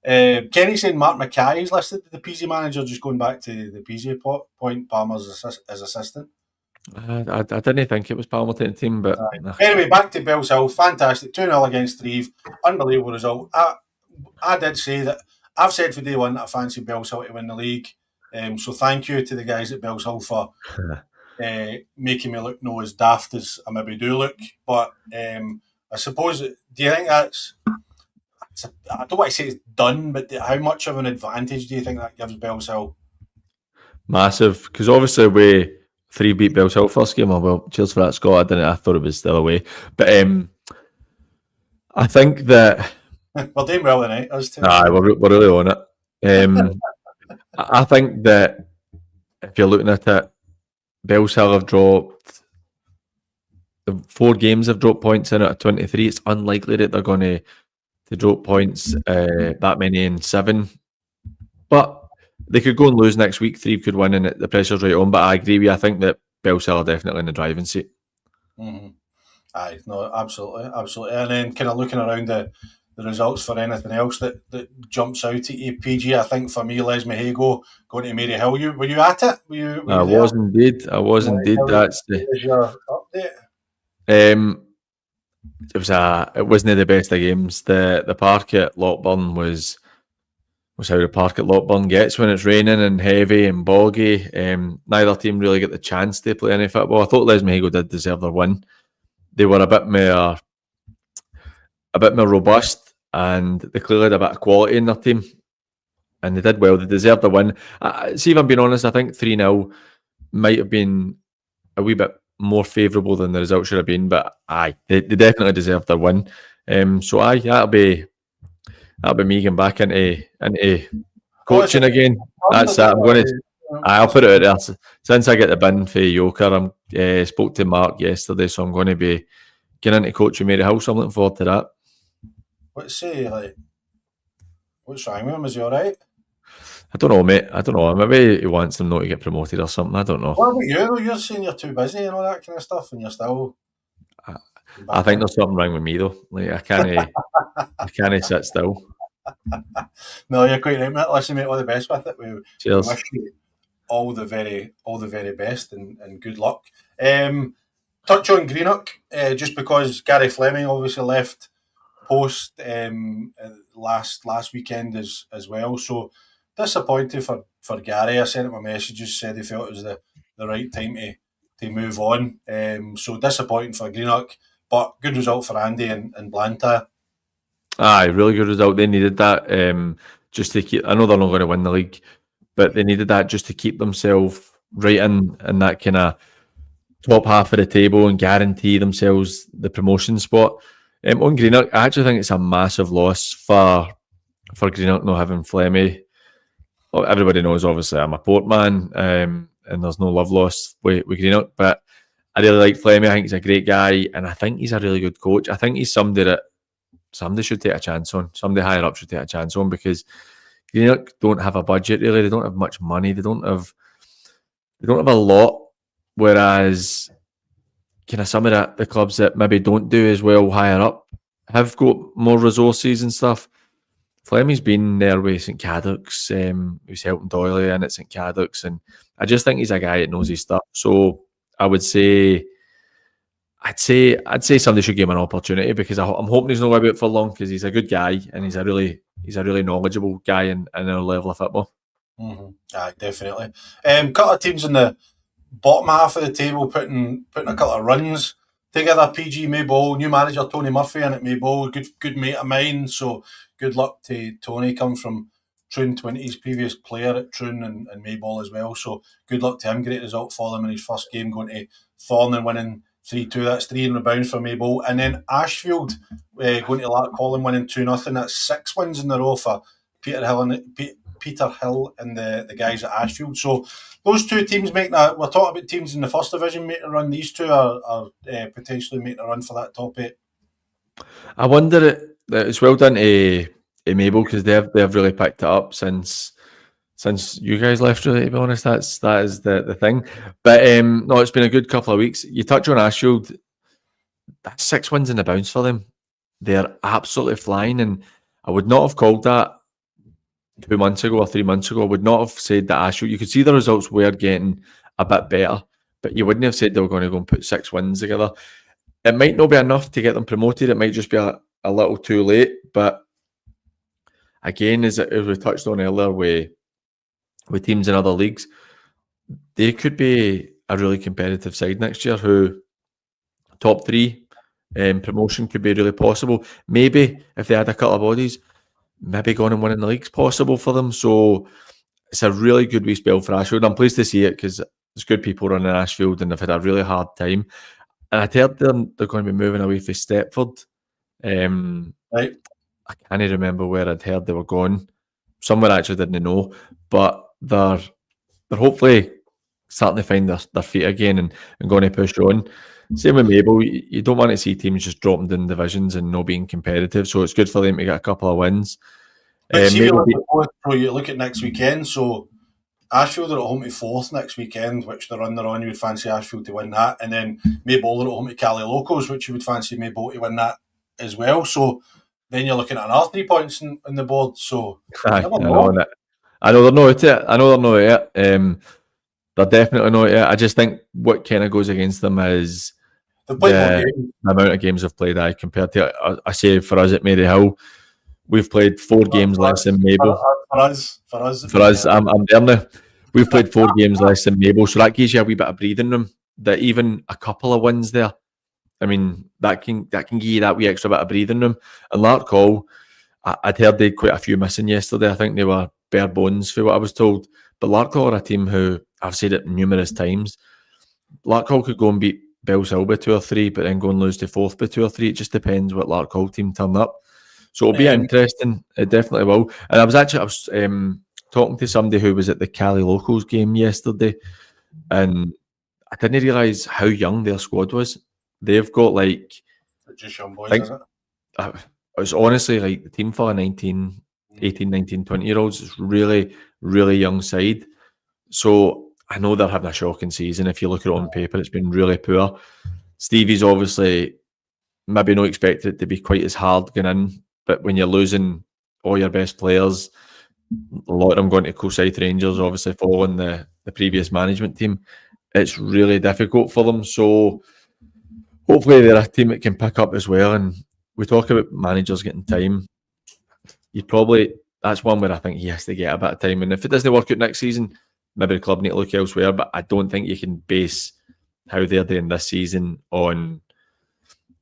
Kenny saying Mark Mackay's listed the PG manager, just going back to the PG point, Palmer's as assistant. I didn't think it was Palmer taking the team, but anyway, back to Bellshill. Fantastic 2-0 against THREAVE. Unbelievable result. I did say that I've said for day one that I fancy Bellshill to win the league. So thank you to the guys at Bellshill for making me look no as daft as I maybe do look. But I suppose, do you think that's, I don't want to say it's done, but how much of an advantage do you think that gives Bellshill? Massive, because obviously we 3 beat Bellshill first game. Well, cheers for that, Scott. I thought it was the other way, but I think that we're doing well tonight. We're really on it. I think that if you're looking at it, Bellshill have dropped the 4 games. Have dropped points in out of 23. It's unlikely that they're going to drop points that many in 7, but they could go and lose next week. THREAVE could win, and the pressure's right on. But I agree with you. I think that Bellshill are definitely in the driving seat. Mm-hmm. Aye, no, absolutely. And then kind of looking around the results for anything else that jumps out at you, PG. I think for me, Les Mahago going to Maryhill. Were you at it? Were you I was indeed. That's your update. It wasn't the best of games. The park at Lockburn was how the park at Lockburn gets when it's raining and heavy and boggy. Neither team really get the chance to play any football. I thought Les Mahago did deserve their win. They were a bit more robust, and they clearly had a bit of quality in their team, and they did well. They deserved the win. See, if I'm being honest, I think 3-0 might have been a wee bit more favourable than the result should have been, but they definitely deserved their win. So that'll be me getting back into coaching again. That's it. I'll put it out there. Since I get the bin for Yoker, I spoke to Mark yesterday, so I'm going to be getting into coaching Maryhill, so I'm looking forward to that. What's wrong with him? Is he alright? I don't know, mate. I don't know. Maybe he wants them not to get promoted or something. I don't know. What about you? You're saying you're too busy and all that kind of stuff, and you're still. I think there's something wrong with me though. Like I can't sit still. No, you're quite right, mate. Listen, mate, all the best with it. Cheers. We wish you all the very best and good luck. Touch on Greenock, just because Gary Fleming obviously left post last weekend as well. So disappointed for Gary. I sent him a message, just said he felt it was the right time to move on. So disappointing for Greenock, but good result for Andy and Blantyre. Really good result. They needed that just to keep. I know they're not going to win the league, but they needed that just to keep themselves right in that kind of top half of the table and guarantee themselves the promotion spot. On Greenock, I actually think it's a massive loss for Greenock not having Flemmy. Well, everybody knows, obviously, I'm a Portman, and there's no love lost with Greenock, but I really like Flemmy. I think he's a great guy, and I think he's a really good coach. I think he's somebody that somebody should take a chance on. Somebody higher up should take a chance on, because Greenock don't have a budget, really. They don't have much money. They don't have a lot. Whereas kind of some of the clubs that maybe don't do as well higher up have got more resources and stuff. Fleming's been there with St Cadoc's. He was helping Doyley in at St Cadoc's, and I just think he's a guy that knows his stuff. So I'd say somebody should give him an opportunity, because I'm hoping he's not going to be out for long, because he's a good guy and he's a really knowledgeable guy in our level of football. Mm-hmm. Aye, definitely. Couple of teams in the bottom half of the table putting a couple of runs together. PG Maybole, new manager Tony Murphy in at Maybole, good mate of mine. So good luck to Tony, come from Troon 20s, previous player at Troon and Maybole as well. So good luck to him. Great result for them in his first game, going to Thorn and winning 3-2. That's 3 in rebound for Maybole. And then Ashfield going to Larkholland, winning 2-0. That's 6 wins in a row for Peter Hill and the guys at Ashfield. So those two teams we're talking about teams in the first division making a run. These two are potentially making a run for that top 8. I wonder it's well done to Maybole, because they've really picked it up since since you guys left, really, to be honest. That is the thing. But no, it's been a good couple of weeks. You touch on Ashfield, that's 6 wins in the bounce for them. They're absolutely flying, and I would not have called that 2 months ago or 3 months ago. I would not have said that Ashfield. You could see the results were getting a bit better, but you wouldn't have said they were going to go and put 6 wins together. It might not be enough to get them promoted. It might just be a little too late. But again, as we touched on earlier, with teams in other leagues, they could be a really competitive side next year who top 3 promotion could be really possible. Maybe if they had a couple of bodies, maybe going and winning the league's possible for them. So it's a really good wee spell for Ashfield. I'm pleased to see it because there's good people running Ashfield and they've had a really hard time. And I heard they're going to be moving away from Stepford. Right. I can't remember where I'd heard they were going. Somewhere I actually didn't know, but they're hopefully starting to find their feet again and going to push on. Same with Mabel. You don't want to see teams just dropping down divisions and not being competitive, so it's good for them to get a couple of wins. But see, you look at next weekend, so Ashfield are at home to Forth next weekend, which they're on. You would fancy Ashfield to win that, and then Mabel are at home to Cali Locos, which you would fancy Mabel to win that as well. So then you're looking at another 3 points on the board. So I know they're not at it. They're definitely not at it. I just think what kind of goes against them is the amount of games they've played. Compared to, I say for us at Maryhill, we've played 4 games less than Mabel. For us, I'm there now. We've played 4 games less than Mabel, so that gives you a wee bit of breathing room. That even a couple of wins there, I mean, that can give you that wee extra bit of breathing room. And Lark Hall, I'd heard they had quite a few missing yesterday. I think they were bare bones for what I was told. But Lark Hall are a team who, I've said it numerous times, Lark Hall could go and beat BELLSHILL by 2 or 3, but then go and lose to Forth by 2 or 3. It just depends what Lark Hall team turn up. So it'll be interesting. It definitely will. And I was talking to somebody who was at the Cali Locals game yesterday, and I didn't realise how young their squad was. They've got just young boys, is it? It was honestly like the team full of 18, 19, 20-year-olds. It's really, really young side. So I know they're having a shocking season. If you look at it on paper, it's been really poor. Stevie's obviously maybe not expected it to be quite as hard going in, but when you're losing all your best players, a lot of them going to Coolside Rangers, obviously following the previous management team, it's really difficult for them. So hopefully they're a team that can pick up as well. And we talk about managers getting time. That's one where I think he has to get a bit of time. And if it doesn't work out next season, maybe the club need to look elsewhere. But I don't think you can base how they're doing this season on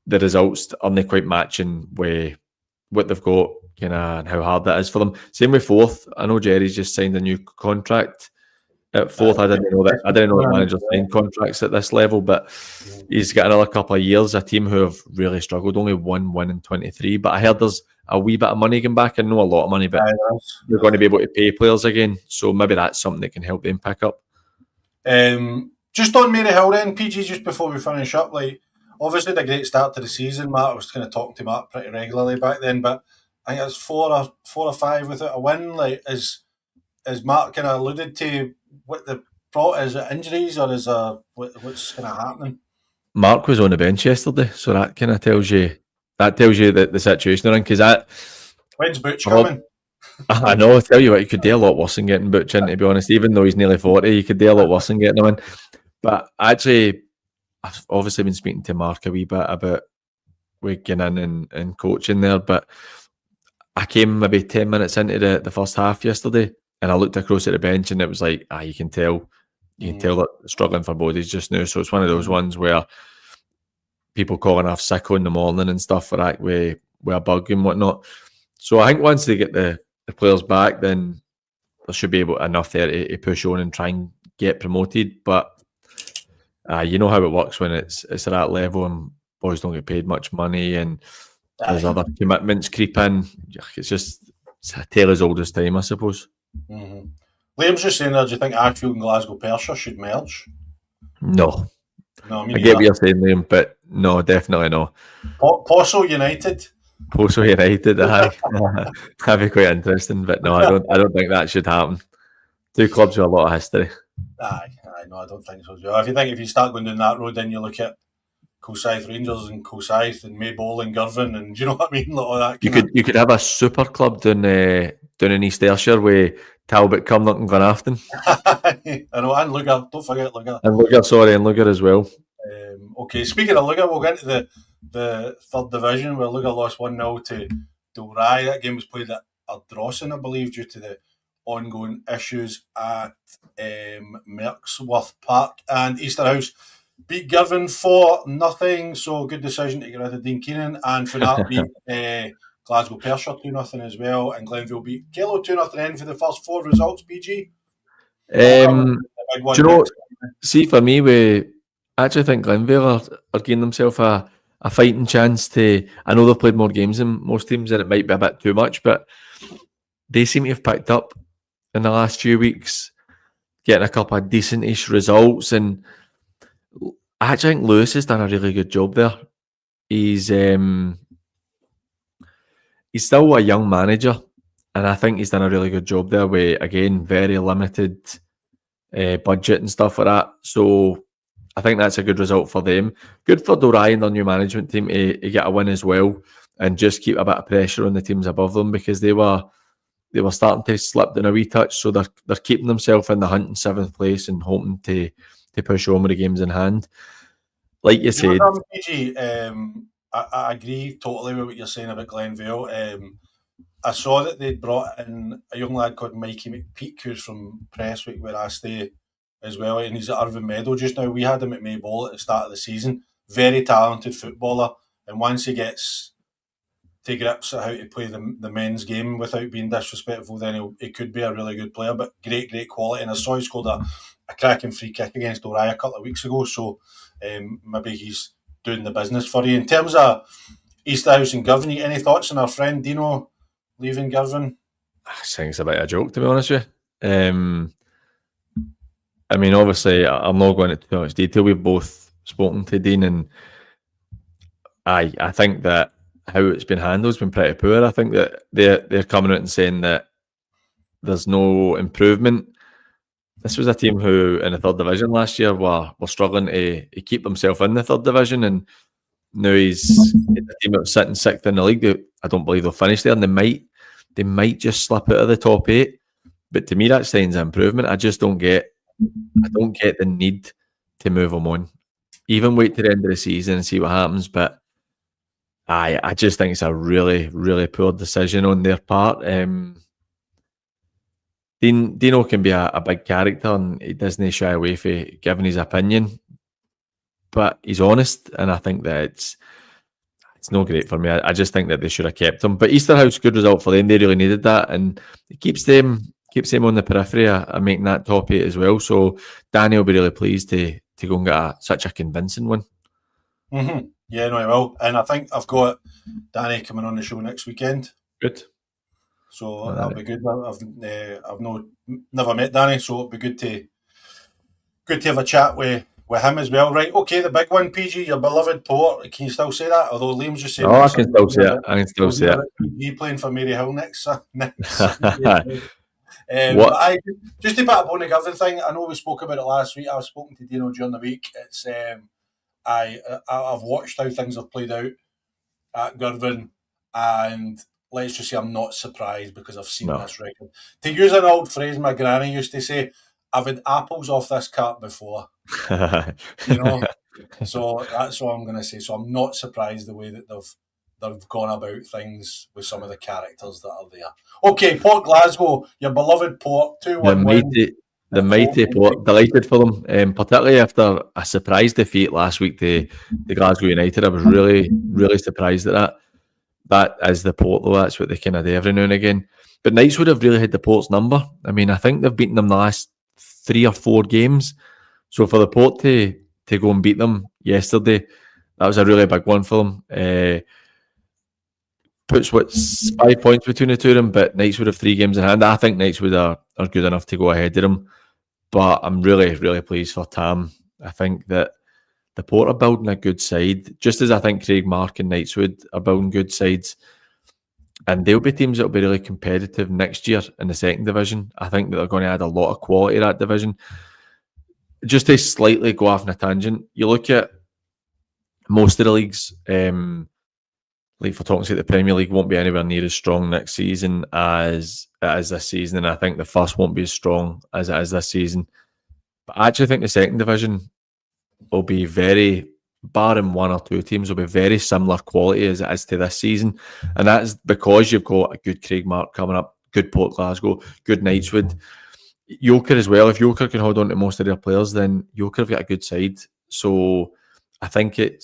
the results aren't they quite matching with what they've got, and how hard that is for them. Same with Forth. I know Jerry's just signed a new contract at Forth. I didn't know that managers signed contracts at this level, but he's got another couple of years. A team who have really struggled, only 1 win in 23. But I heard there's a wee bit of money going back. I know a lot of money, but they're going to be able to pay players again. So maybe that's something that can help them pick up. Just on Maryhill then, PG, just before we finish up, obviously the great start to the season. Matt, I was kind of talking to Matt pretty regularly back then, but I think it's 4 or 5 without a win. As Matt kind of alluded to, what the problem is, it injuries or is what's kind of happening? Mark was on the bench yesterday, so that kind of tells you the situation they're in. Because when's Butch coming? I know. I tell you what, you could do a lot worse than getting Butch in. To be honest, even though he's nearly 40, you could do a lot worse than getting him in. But actually, I've obviously been speaking to Mark a wee bit about getting in and coaching there, but I came maybe 10 minutes into the first half yesterday, and I looked across at the bench, and it was like, you can tell that they're struggling for bodies just now. So it's one of those ones where people calling off sick in the morning and stuff for that with a bug and whatnot. So I think once they get the players back, then there should be enough there to push on and try and get promoted. But you know how it works when it's at that level and boys don't get paid much money and there's other commitments creep in. It's a tale as old as time, I suppose. Mm-hmm. Liam's just saying there, do you think Ashfield and Glasgow Persia should merge? No. I get what you're saying, Liam, but no, definitely no. Posso United? That'd be quite interesting, but no, I don't think that should happen. Two clubs with a lot of history. Aye, no, I don't think so. If you start going down that road, then you look at Coolside Rangers and Coolside and Maybole and Girvan, and do you know what I mean? Like all that. You could have a super club down in East Ayrshire with Talbot, Cumnock, and Glenafton. I know, and Lugar. Don't forget Lugar. And Lugar as well. Okay, speaking of Lugar, we'll get into the third division where Lugar lost 1-0 to Dalry. That game was played at Ardrossan, I believe, due to the ongoing issues at Merksworth Park. And Easterhouse beat Girvan 4-0, so good decision to get rid of Dean Keenan. And Funart beat Glasgow Pershore 2-0 as well, and Glenville beat Kello 2-0 in for the first four results, PG. Do you know, see, for me, I actually think Glenville are giving themselves a fighting chance to. I know they've played more games than most teams, and it might be a bit too much, but they seem to have picked up in the last few weeks, getting a couple of decent-ish results. And I actually think Lewis has done a really good job there. He's still a young manager, and I think he's done a really good job there with, again, very limited budget and stuff like that. So I think that's a good result for them. Good for Dalry and their new management team to get a win as well, and just keep a bit of pressure on the teams above them, because they were starting to slip down a wee touch. So they're keeping themselves in the hunt in 7th place and hoping to push on with the games in hand. Like you said, PG, I agree totally with what you're saying about Glenville. I saw that they brought in a young lad called Mikey McPeak, who's from Prestwick, where I stay as well, and he's at Irvine Meadow just now. We had him at Maybole at the start of the season. Very talented footballer, and once he gets to grips at how to play the men's game without being disrespectful, then he could be a really good player. But great quality, and I saw he scored a cracking free kick against Dalry a couple of weeks ago, so maybe he's doing the business for you. In terms of Easterhouse and Girvan, any thoughts on our friend Dino leaving Girvan? I think it's a bit of a joke, to be honest with you. I mean, obviously, I'm not going into too much detail. We've both spoken to Dean, and I think that how it's been handled has been pretty poor. I think that they're coming out and saying that there's no improvement. This was a team who, in the third division last year, were struggling to keep themselves in the third division, and now he's a team that was sitting 6th in the league. I don't believe they'll finish there, and they might just slip out of the top 8. But to me, that signs improvement. I don't get the need to move them on. Even wait to the end of the season and see what happens. But I just think it's a really, really poor decision on their part. Dino can be a big character, and he doesn't shy away from giving his opinion, but he's honest, and I think that it's no great for me. I just think that they should have kept him. But Easterhouse, good result for them. They really needed that, and it keeps them on the periphery and making that top 8 as well. So Danny will be really pleased to go and get such a convincing one. Mm-hmm. Yeah, no, I will. And I think I've got Danny coming on the show next weekend. Good. So that'll be good. I've never met Danny, so it'll be good to have a chat with him as well. Right, okay, the big one, PG, your beloved Port. Can you still say that? Although Liam's just saying, I can still say it. I can still say it. PG playing for Mary Hill next. What? But just to back up on the Girvan thing, I know we spoke about it last week. I've spoken to Dino during the week. It's I've watched how things have played out at Girvan, and let's just say I'm not surprised because I've seen this record. To use an old phrase my granny used to say, I've had apples off this cart before. You know? So that's what I'm going to say. So I'm not surprised the way that they've gone about things with some of the characters that are there. Okay, Port Glasgow, your beloved Port, 2-1 win. The mighty Port, delighted for them, particularly after a surprise defeat last week to Glasgow United. I was really, really surprised at that. That is the Port, though. That's what they kind of do every now and again. But Knightswood have really had the Port's number. I mean, I think they've beaten them the last 3 or 4 games. So for the Port to go and beat them yesterday, that was a really big one for them. Puts 5 points between the two of them, but Knightswood have 3 games in hand. I think Knightswood are good enough to go ahead of them. But I'm really, really pleased for Tam. I think that the Port are building a good side, just as I think Craigmark and Knightswood are building good sides. And they'll be teams that will be really competitive next year in the second division. I think that they're going to add a lot of quality to that division. Just to slightly go off on a tangent, you look at most of the leagues, like for talking about the Premier League, won't be anywhere near as strong next season as it is this season. And I think the first won't be as strong as it is this season. But I actually think the second division will be very, barring one or two teams, will be very similar quality as it is to this season. And that's because you've got a good Craigmark coming up, good Port Glasgow, good Knightswood. Yoker as well. If Yoker can hold on to most of their players, then Yoker have got a good side. So I think it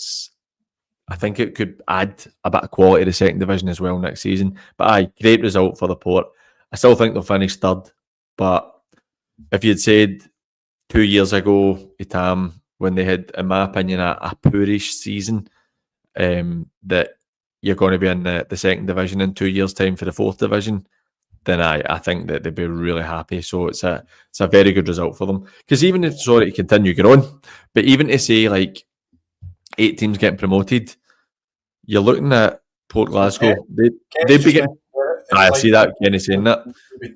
could add a bit of quality to the second division as well next season. But aye, great result for the Port. I still think they'll finish third. But if you'd said 2 years ago, Itam, when they had, in my opinion, a poorish season, that you're going to be in the second division in 2 years' time for the fourth division, then I think that they'd be really happy. So it's a very good result for them. Because even if, sorry to continue going on, but even to say like 8 teams getting promoted, you're looking at Port Glasgow. They'd be getting. I see that Kenny saying that.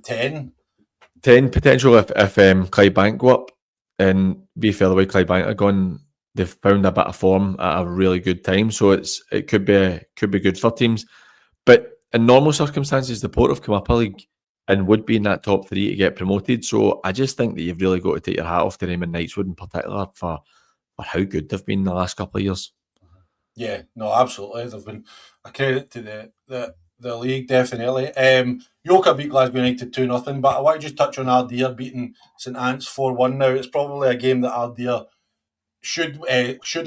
10 potential if Clydebank go up, and be fair, the way Clydebank are going, they've found a bit of form at a really good time. So it could be good for teams. But in normal circumstances, the Port have come up a league and would be in that top 3 to get promoted. So I just think that you've really got to take your hat off to them and Knightswood in particular for how good they've been the last couple of years. Yeah, no, absolutely. They've been a credit to the league, definitely. Yoker beat Glasgow United 2-0, but I want to just touch on Ardere beating St Anne's 4-1 now. It's probably a game that Ardere should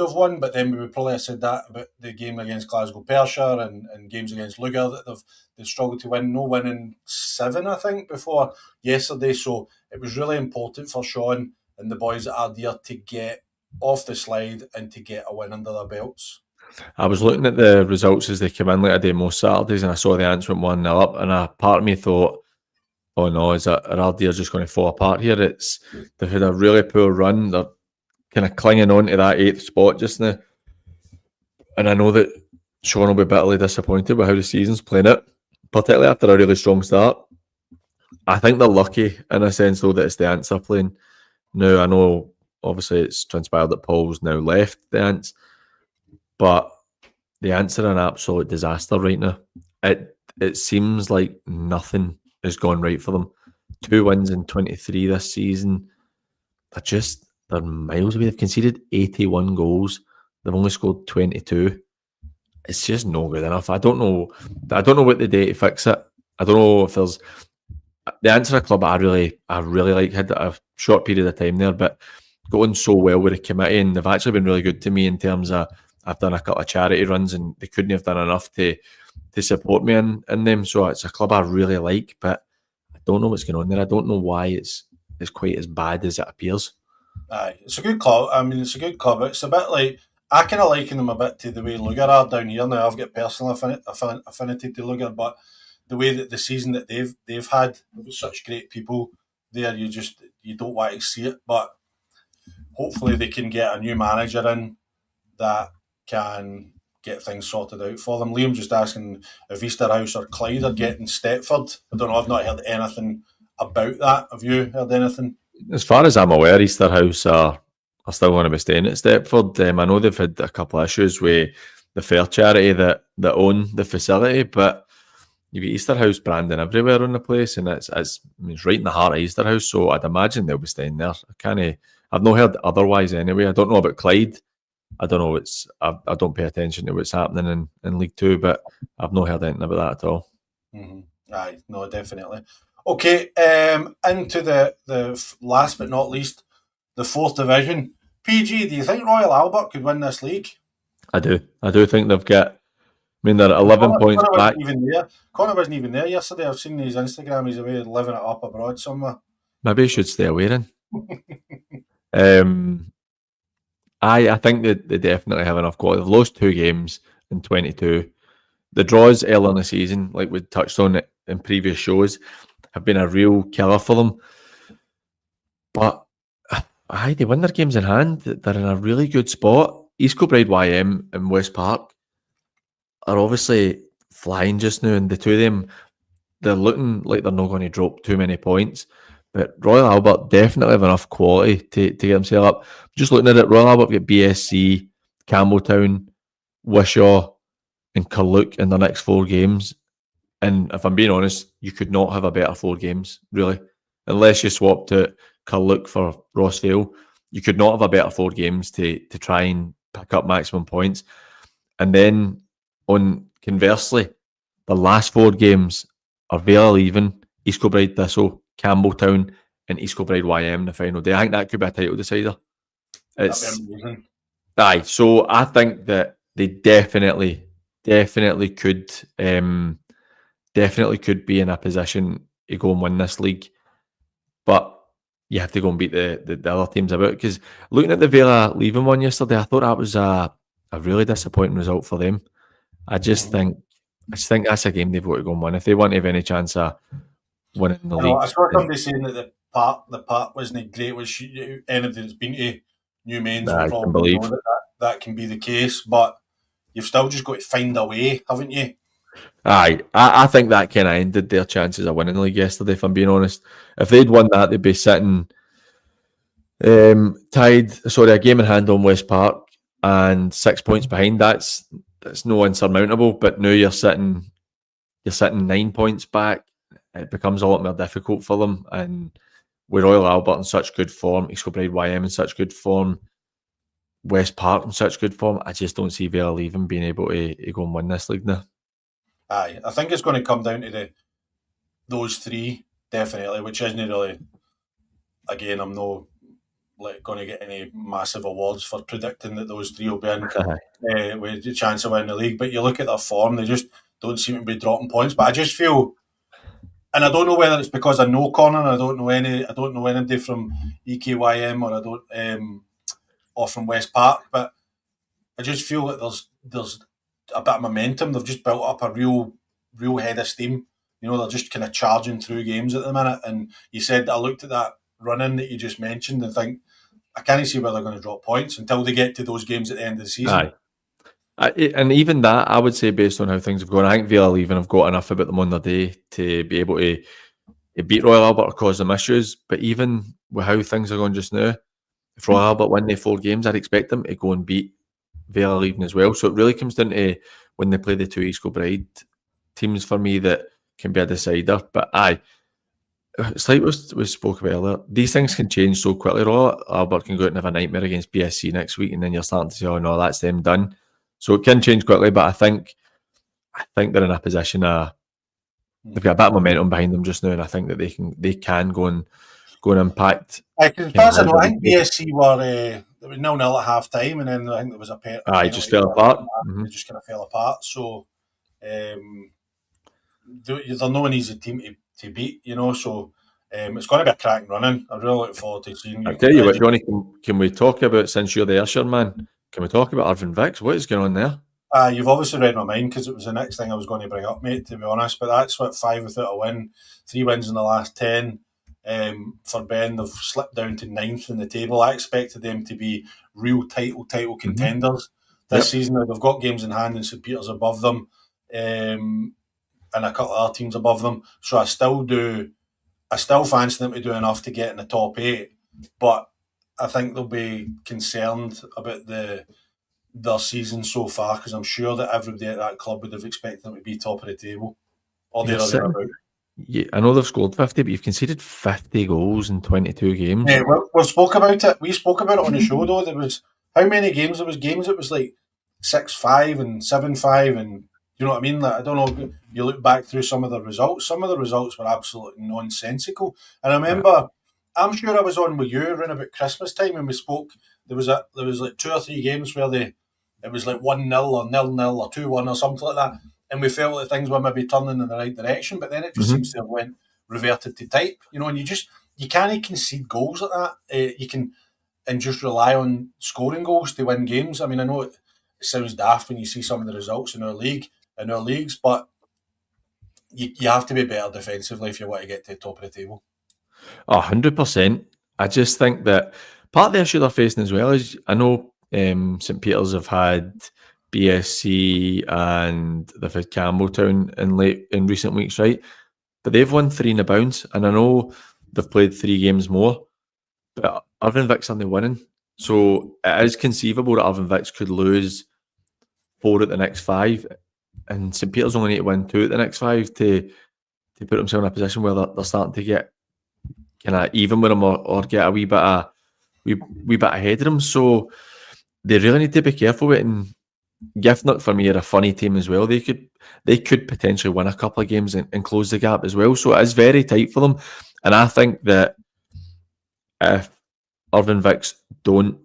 have won, but then we would probably have said that about the game against Glasgow Pershore and games against Lugar that they've struggled to win. No winning 7, I think, before yesterday. So it was really important for Sean and the boys at Ardere to get off the slide and to get a win under their belts. I was looking at the results as they came in like I do most Saturdays, and I saw the Ants went 1-0 up, and a part of me thought, oh no, are Ardere just going to fall apart here? They've had a really poor run. They're kind of clinging on to that 8th spot just now. And I know that Sean will be bitterly disappointed with how the season's playing out, particularly after a really strong start. I think they're lucky in a sense, though, that it's the Ants are playing. Now, I know, obviously, it's transpired that Paul's now left the Ants, but the Ants are an absolute disaster right now. It seems like nothing has gone right for them. 2 wins in 23 this season. They're miles away. They've conceded 81 goals. They've only scored 22. It's just no good enough. I don't know what they do to fix it. I don't know if there's the Ants are a club I really like. Had a short period of time there, but going so well with the committee, and they've actually been really good to me in terms of I've done a couple of charity runs and they couldn't have done enough to support me in them. So it's a club I really like, but I don't know what's going on there. I don't know why it's quite as bad as it appears. Aye, it's a good club. I mean, it's a good club. It's a bit like, I kind of liken them a bit to the way Lugar are down here now. I've got personal affinity to Lugar, but the way that the season that they've had with such great people there, you don't want to see it. But hopefully they can get a new manager in that can get things sorted out for them. Liam just asking if Easterhouse or Clyde are getting Stepford. I don't know. I've not heard anything about that. Have you heard anything? As far as I'm aware, Easterhouse are still going to be staying at Stepford. I know they've had a couple of issues with the fair charity that own the facility, but you've got Easterhouse branding everywhere on the place, and it's right in the heart of Easterhouse, so I'd imagine they'll be staying there. I've not heard otherwise anyway. I don't know about Clyde. I don't know. I don't pay attention to what's happening in League Two, but I've not heard anything about that at all. Mm-hmm. Aye, no, definitely. Okay, into the last but not least, the fourth division. PG, do you think Royal Albert could win this league? I do. I do think they've got. I mean, they're 11 points back. Connor wasn't even there yesterday. I've seen his Instagram. He's away living it up abroad somewhere. Maybe he should stay away then. I think that they definitely have enough quality. They've lost 2 games in 22. The draws early in the season, like we touched on it in previous shows, have been a real killer for them. But they win their games in hand. They're in a really good spot. East Kilbride YM and West Park are obviously flying just now, and the two of them, they're looking like they're not going to drop too many points. But Royal Albert definitely have enough quality to get themselves up. Just looking at it, Royal Albert get BSC, Campbelltown, Wishaw, and Carluke in their next 4 games. And if I'm being honest, you could not have a better 4 games, really. Unless you swapped out Carluke for WOSFL, you could not have a better 4 games to try and pick up maximum points. And then, conversely, the last 4 games are Vale Even, East Kilbride Thistle, Campbelltown, and East Kilbride YM in the final day. I think that could be a title decider. Aye, so I think that they definitely could be in a position to go and win this league. But you have to go and beat the other teams about. Because looking at the Vale leaving one yesterday, I thought that was a really disappointing result for them. I just think that's a game they've got to go and win if they want to have any chance of winning the league. I saw somebody saying that the park wasn't great. Which anybody that's been to New Mains will probably know that can be the case. But you've still just got to find a way, haven't you? Aye, I think that kind of ended their chances of winning the league yesterday, if I'm being honest. If they'd won that, they'd be sitting a game in hand on West Park and 6 points behind. That's no insurmountable, but now you're sitting 9 points back. It becomes a lot more difficult for them. And with Royal Albert in such good form, East Kilbride YM in such good form, West Park in such good form, I just don't see Vale even being able to go and win this league now. Aye, I think it's going to come down to those 3, definitely, which isn't really, again, I'm not going to get any massive awards for predicting that those 3 will be in with the chance of winning the league. But you look at their form, they just don't seem to be dropping points. But I just feel, and I don't know whether it's because I know Connor, I don't know anybody from EKYM or from West Park, but I just feel that there's a bit of momentum. They've just built up a real head of steam. You know, they're just kind of charging through games at the minute. And you said, I looked at that run-in that you just mentioned and think, I can't see where they're going to drop points until they get to those games at the end of the season. Aye. And even that, I would say, based on how things have gone, I think Vale even have got enough about them on their day to be able to beat Royal Albert or cause them issues. But even with how things are going just now, if Royal Albert win their 4 games, I'd expect them to go and beat Vale even as well. So it really comes down to when they play the 2 East Kilbride teams for me that can be a decider. But aye, it's like we spoke about earlier. These things can change so quickly. Royal Albert can go out and have a nightmare against BSC next week, and then you're starting to say, "Oh no, that's them done." So it can change quickly. But I think they're in a position. They've got a bit of momentum behind them just now, and I think that they can go and impact. As far as I know, I think BSC were it was 0-0 at half time, and then I think there was a penalty. It just fell apart. It just kind of fell apart. So they're not an easy team to beat, you know. So it's going to be a cracking running. I really look forward to seeing you. I tell you what, Johnny, can we talk about, since you're the Usher man, can we talk about Irvin Vicks? What is going on there? You've obviously read my mind because it was the next thing I was going to bring up, mate, to be honest. But that's 5 without a win, 3 wins in the last 10. For Ben, they've slipped down to 9th in the table. I expected them to be real title contenders this season. Now, they've got games in hand and St Peter's above them, and a couple of other teams above them. So I still fancy them to do enough to get in the top 8. But I think they'll be concerned about their season so far, because I'm sure that everybody at that club would have expected them to be top of the table or thereabouts. Yeah, I know they've scored 50, but you've conceded 50 goals in 22 games. Yeah, we spoke about it. We spoke about it on the show, though. There was how many games? There was games that was like 6-5 and 7-5, and you know what I mean. Like, I don't know. You look back through some of the results. Some of the results were absolutely nonsensical. And I remember, I'm sure I was on with you around about Christmas time when we spoke. There was like 2 or 3 games where it was like 1-0 or 0-0 or 2-1 or something like that. And we felt that things were maybe turning in the right direction, but then it just seems to have reverted to type, you know. And you can't concede goals like that. You can and just rely on scoring goals to win games. I mean, I know it sounds daft when you see some of the results in our leagues, but you have to be better defensively if you want to get to the top of the table. 100%. I just think that part of the issue they're facing as well is, I know St Peter's have had BSC and they've had Campbelltown in recent weeks, right? But they've won 3 in the bounce, and I know they've played 3 games more, but Irvine Vic's only winning. So it is conceivable that Irvine Vics could lose 4 at the next 5, and St Peter's only need to win 2 at the next 5 to put themselves in a position where they're starting to get kind of even with them or get a wee bit ahead of them. So they really need to be careful with it. And GIFNOCK for me are a funny team as well. They could potentially win a couple of games and close the gap as well. So it is very tight for them. And I think that if Irvine Vics don't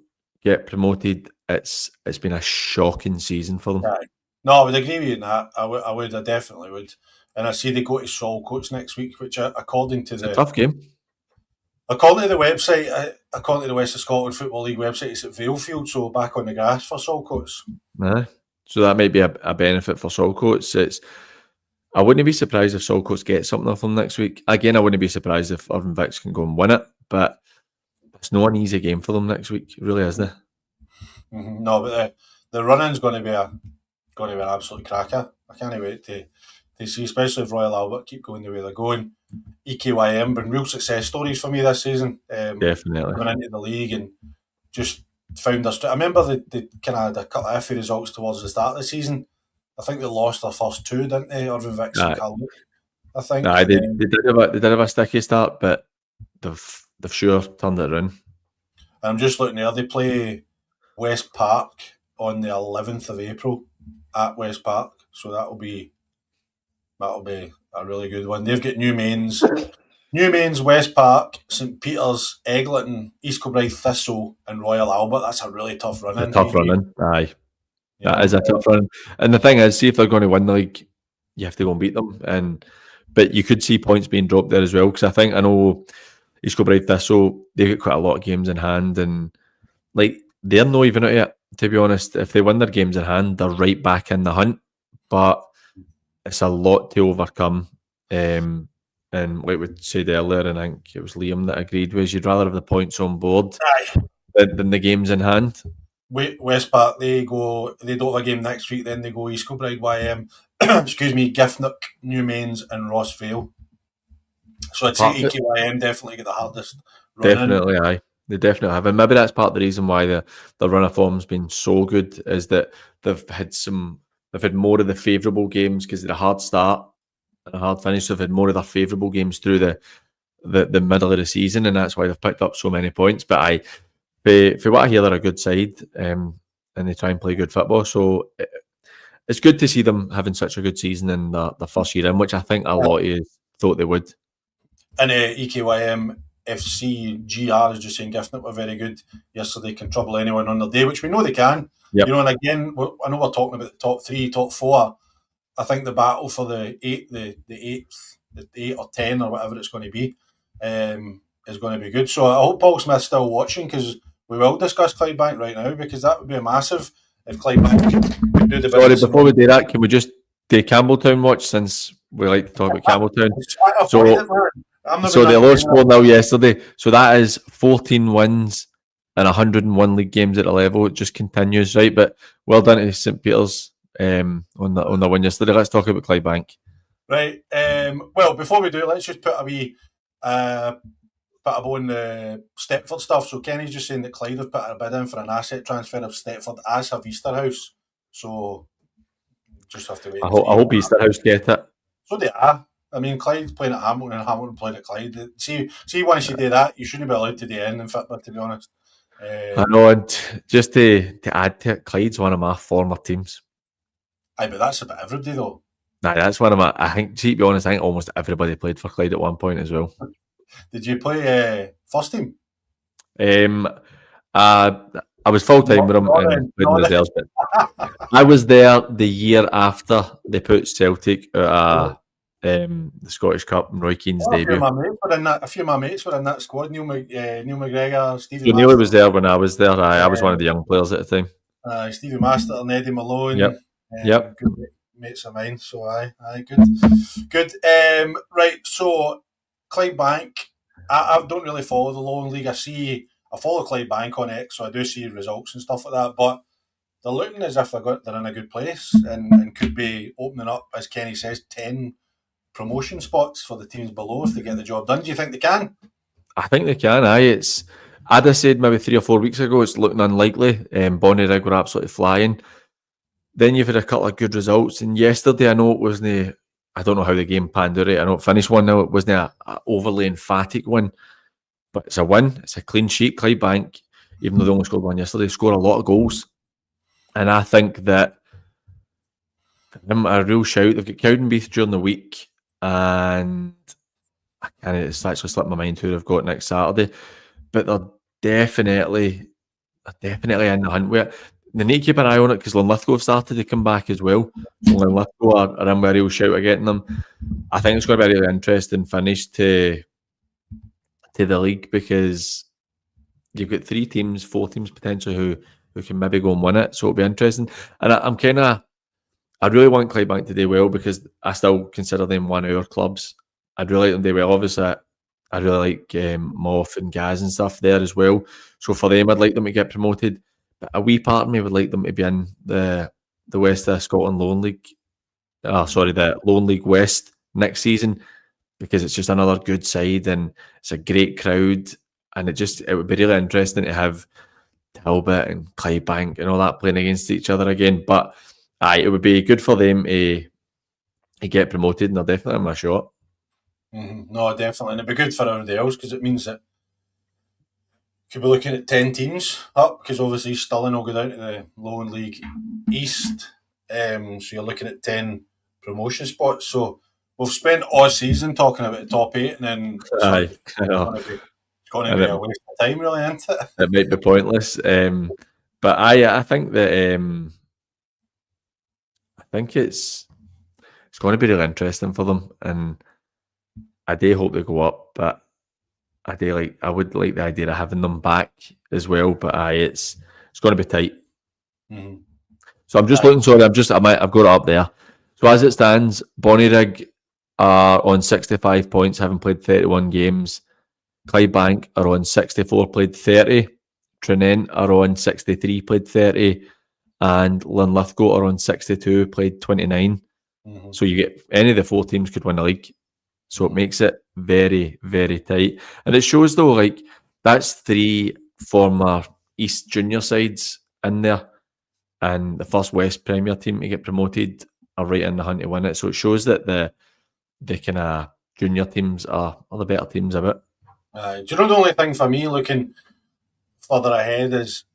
get promoted, it's been a shocking season for them. Right. No, I would agree with you in that. I definitely would. And I see they go to Saltcoats next week, which according to a tough game. According to the website, according to the West of Scotland Football League website, it's at Valefield, so back on the grass for Saltcoats. So that might be a benefit for Saltcoats. I wouldn't be surprised if Saltcoats get something off them next week. Again, I wouldn't be surprised if Irvine Vics can go and win it, but it's not an easy game for them next week. It really isn't it? Mm-hmm. No, but the running's going to be an absolute cracker. I can't wait to see, especially if Royal Albert keep going the way they're going. EKYM been real success stories for me this season. Definitely coming into the league and just found us. I remember they kind of had a couple of iffy results towards the start of the season. I think they lost their first 2, didn't they? Irvine Vics and Calgary, I think. They did have a sticky start, but they've sure turned it around. I'm just looking there. They play West Park on the 11th of April at West Park, so that'll be a really good one. They've got New Mains, West Park, St Peter's, Eglinton, East Kilbride, Thistle, and Royal Albert. That's a really tough run. Aye. That is a tough run. And the thing is, see if they're going to win the league, you have to go and beat them. But you could see points being dropped there as well, because I know East Kilbride, Thistle, they've got quite a lot of games in hand, and like they're not even out yet, to be honest. If they win their games in hand, they're right back in the hunt. But it's a lot to overcome. And like we said earlier, and I think it was Liam that agreed with, you'd rather have the points on board than the games in hand. West Park, they don't have a game next week, then they go East Kilbride, YM, GIFNOCK, New Mains, and Ross Vale. So I'd say EKYM definitely get the hardest run. Definitely, aye. They definitely have. And maybe that's part of the reason why the run of form's been so good, is that they've had more of the favourable games because of the hard start and a hard finish. So they've had more of their favourable games through the middle of the season, and that's why they've picked up so many points. But for what I hear, they're a good side, and they try and play good football. So it's good to see them having such a good season in the first year in, which I think a lot of you thought they would. And EKYM FC GR is just saying GIFNOCK were very good yesterday, can trouble anyone on their day, which we know they can. Yep. And again, I know we're talking about the top 3, top 4. I think the battle for the 8 or 10 or whatever it's going to be is going to be good. So I hope Paul Smith's still watching, because we will discuss Clydebank right now, because that would be a massive if Clydebank could do the business. Sorry, before we do that, can we just do Campbelltown watch, since we like to talk about Campbelltown? So they lost 4-0 yesterday. So that is 14 wins and 101 league games at a level. It just continues, right? But well done to St Peter's on the win yesterday. Let's talk about Clydebank. Right. Well, before we do, let's just put a wee bit on the Stepford stuff. So Kenny's just saying that Clyde have put a bid in for an asset transfer of Stepford, as have Easterhouse. So just have to wait. I hope Easterhouse get it. So they are. I mean, Clyde's playing at Hamilton and Hamilton playing at Clyde. See, once you do that, you shouldn't be allowed to do anything football, to be honest. I know, and just to add to it, Clyde's one of my former teams. Aye, but that's about everybody, though. Nah, that's one of my, I think, to be honest, I think almost everybody played for Clyde at one point as well. Did you play first team? I was full-time with them and playing reserves, but I was there the year after they put Celtic out the Scottish Cup and Roy Keane's debut. A few of my mates were in that squad. Neil McGregor, Stevie Master. Neil was there when I was there. I was one of the young players at the time. Stevie Master and Eddie Malone. Yep. Good mates of mine. So aye, good. Right. So Clydebank. I don't really follow the Lowland League. I follow Clydebank on X, so I do see results and stuff like that. But they're looking as if they're in a good place and could be opening up, as Kenny says, 10 promotion spots for the teams below if they get the job done. Do you think they can? I think they can. I'd have said maybe 3 or 4 weeks ago it's looking unlikely. Bonnyrigg were absolutely flying. Then you've had a couple of good results, and yesterday I know it wasn't. I don't know how the game panned out. I know it finished 1-0. It wasn't an overly emphatic win, but it's a win. It's a clean sheet. Clydebank, even though they only scored one yesterday, scored a lot of goals, and I think that them a real shout. They've got Cowdenbeath during the week, and it's actually slipped my mind who they've got next Saturday, but they're definitely in the hunt with it. They need to keep an eye on it because Linlithgow have started to come back as well. So Linlithgow are in with a real shout of getting them. I think it's going to be a really interesting finish to the league because you've got 4 teams potentially who can maybe go and win it. So it'll be interesting. And I really want Clydebank to do well because I still consider them one of our clubs. I'd really like them to do well. Obviously, I really like Moff and Gaz and stuff there as well. So for them, I'd like them to get promoted. But a wee part of me would like them to be in the West of Scotland Lone League. The Lone League West next season because it's just another good side and it's a great crowd. And it would be really interesting to have Talbot and Clydebank and all that playing against each other again. But it would be good for them to get promoted, and they're definitely in my shot. Mm-hmm. No, definitely. And it'd be good for everybody else because it means that could be looking at 10 teams up because obviously Stirling will go down to the Lone League East. So you're looking at 10 promotion spots. So we've spent all season talking about the top 8 and then it's going to be a waste of time, really, isn't it? It might be pointless. But I think that I think it's going to be really interesting for them, and I do hope they go up, but I would like the idea of having them back as well. But it's going to be tight. Mm-hmm. So I'm just looking. Sorry, I've got it up there. So as it stands, Bonnyrigg are on 65 points, having played 31 games. Clydebank are on 64, played 30. Tranent are on 63, played 30. And Linlithgow are on 62, played 29. Mm-hmm. So you get any of the 4 teams could win the league. So it makes it very, very tight. And it shows though, like that's 3 former East junior sides in there. And the first West Premier team to get promoted are right in the hunt to win it. So it shows that the kind of junior teams are the better teams of it. Do you know the only thing for me looking further ahead is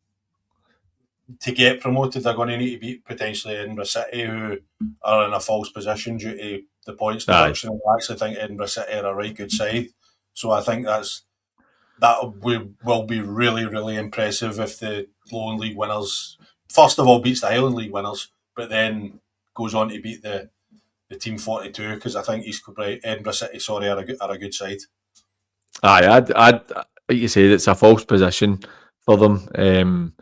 to get promoted, they're going to need to beat potentially Edinburgh City, who are in a false position due to the points deduction. I actually think Edinburgh City are a right good side. So I think that will be really, really impressive if the Lone League winners, first of all, beats the Highland League winners, but then goes on to beat the Team 42, because I think Edinburgh City, are a good side. I'd like you say, it's a false position for them,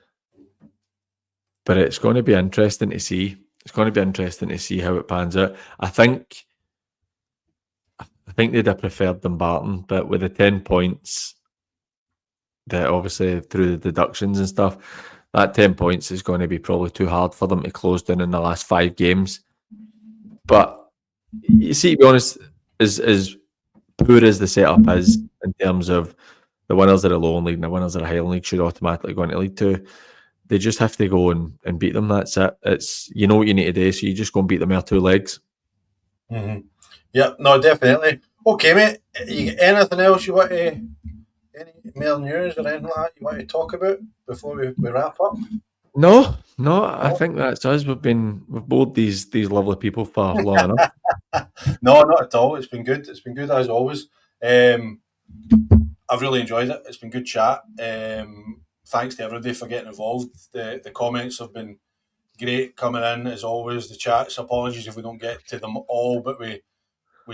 but it's going to be interesting to see. It's going to be interesting to see how it pans out. I think they'd have preferred Dumbarton, but with the 10 points, that obviously through the deductions and stuff, that 10 points is going to be probably too hard for them to close down in the last 5 games. But you see, to be honest, as poor as the setup is in terms of the winners of the Lone League and the winners of the Highland League should automatically go into League 2, they just have to go and beat them. That's it. It's, you know what you need to do, so you just go and beat them with 2 legs. Mm-hmm. Yeah, no, definitely. Okay, mate. Anything else you want to, any more news or anything like that you want to talk about before we wrap up? No, I think that's us. We've bored these lovely people for long enough. No, not at all. It's been good. It's been good as always. I've really enjoyed it. It's been good chat. Thanks to everybody for getting involved. The comments have been great coming in as always. The chats. Apologies if we don't get to them all, but we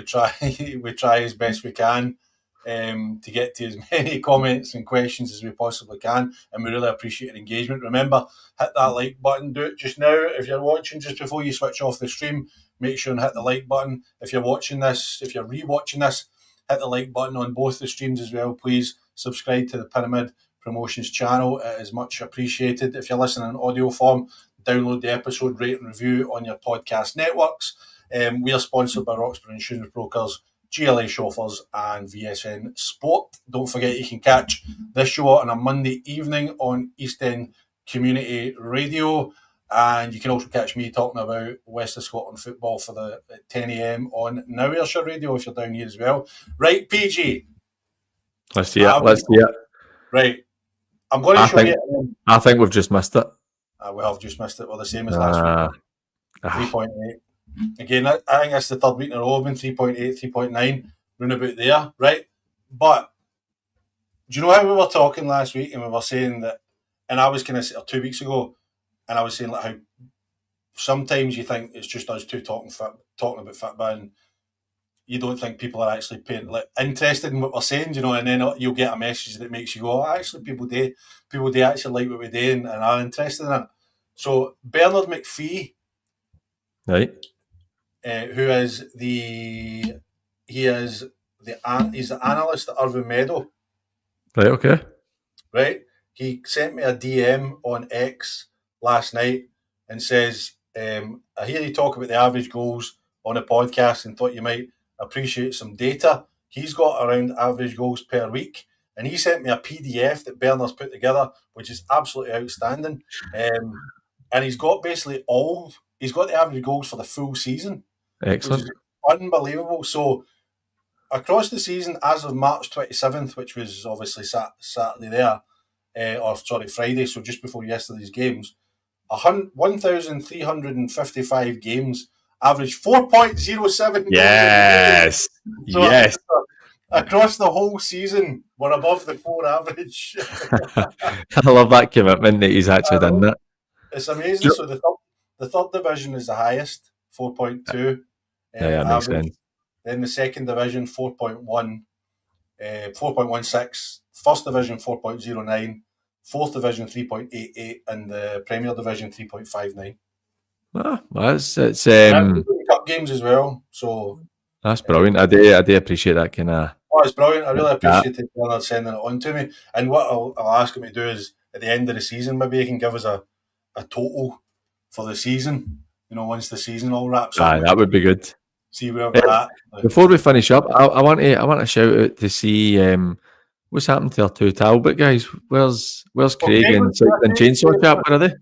try we try as best we can to get to as many comments and questions as we possibly can, and we really appreciate your engagement. Remember, hit that like button. Do it just now if you're watching, just before you switch off the stream. Make sure and hit the like button. If you're watching this, if you're re-watching this, hit the like button on both the streams as well. Please subscribe to the Pyramid Promotions channel. It is much appreciated. If you're listening in audio form, download the episode, rate and review on your podcast networks. We are sponsored by Roxburgh Insurance Brokers, GLA Chauffeurs and VSN Sport. Don't forget you can catch this show on a Monday evening on East End Community Radio, and you can also catch me talking about West of Scotland football for the 10 a.m. on Now Ayrshire Radio if you're down here as well. Right, PG? Let's see it. Right. I'm going to show you. I think we've just missed it. We have just missed it. We're the same as last week. 3.8. Again, I think that's the third week in a row. I've been 3.8, 3.9, round about there, right? But do you know how we were talking last week and we were saying that, and I was kind of, or 2 weeks ago, and I was saying like how sometimes you think it's just us two talking about football, and you don't think people are actually interested in what we're saying, and then you'll get a message that makes you go, oh, actually people do actually like what we do and are interested in it. So Bernard McPhee, right, he's the analyst at Irvine Meadow. Right, okay. Right? He sent me a DM on X last night and says, I hear you talk about the average goals on a podcast and thought you might appreciate some data. He's got around average goals per week, and he sent me a PDF that Bernard's put together, which is absolutely outstanding. And he's got the average goals for the full season. Excellent. Which is unbelievable. So across the season, as of March 27th, which was obviously Saturday there, Friday, so just before yesterday's games, 1,355 games, average 4.07 Yes, so yes. Across the whole season, we're above the 4 average. I love that commitment that he's actually done that. It's amazing. So the third division is the highest, 4.2. Yeah, that makes sense. Then the second division, 4.1, 4.16. First division, 4.09. Fourth division, 3.88. And the Premier Division, 3.59. It's cup games as well. So that's brilliant. I do appreciate that kind of. Oh, it's brilliant. I really appreciate Bernard sending it on to me. And what I'll ask him to do is at the end of the season, maybe he can give us a total for the season. Once the season all wraps up. That would be good. See where we're at. Before we finish up, I want to shout out to see what's happened to our two Talbot guys. Where's Craig and Chainsaw Chap? Where are they?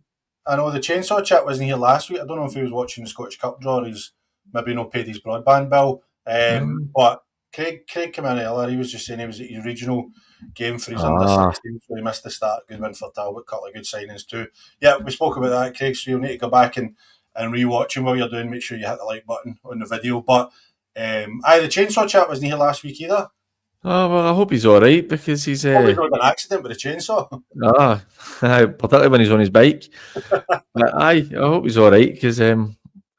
I know the Chainsaw Chap wasn't here last week. I don't know if he was watching the Scottish Cup draw. He's maybe not paid his broadband bill. But Craig came in earlier. He was just saying he was at his regional game for his under 16, so he missed the start. Good win for Talbot. Couple of good signings too. Yeah, we spoke about that, Craig. So you'll need to go back and re-watch him while you're doing. Make sure you hit the like button on the video. But the Chainsaw Chap wasn't here last week either. Oh, well, I hope he's all right because he's probably got an accident with a chainsaw. Particularly when he's on his bike. But I hope he's all right because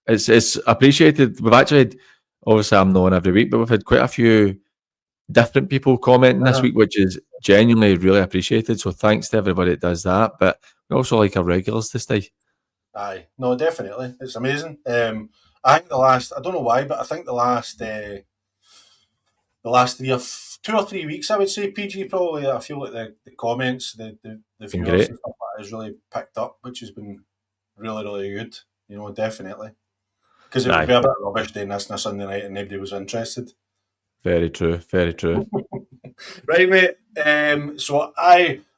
it's appreciated. We've actually, obviously I'm not on every week, but we've had quite a few different people commenting this week, which is genuinely really appreciated. So thanks to everybody that does that. But we also like our regulars to stay. Aye, no, definitely. It's amazing. I think I don't know why, but I think the last 2 or 3 weeks, I would say, PG, probably, I feel like the comments, the viewers and stuff like that has really picked up, which has been really, really good, definitely. Because it would be a bit rubbish doing this on a Sunday night and nobody was interested. Very true, very true. Right, mate. So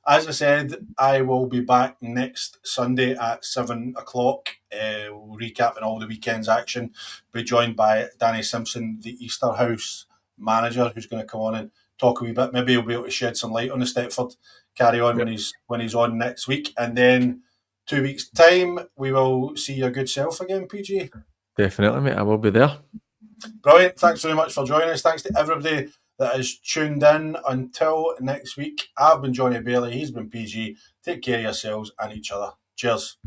as I said, I will be back next Sunday at 7 o'clock. We'll recapping all the weekend's action. Be joined by Danny Simpson, the Easter House manager, who's going to come on and talk a wee bit. Maybe he'll be able to shed some light on the Stepford carry on when he's on next week. And then 2 weeks' time, we will see your good self again, PG. Definitely, mate. I will be there. Brilliant. Thanks very much for joining us. Thanks to everybody that has tuned in. Until next week, I've been Jonny Bailey. He's been PG. Take care of yourselves and each other. Cheers.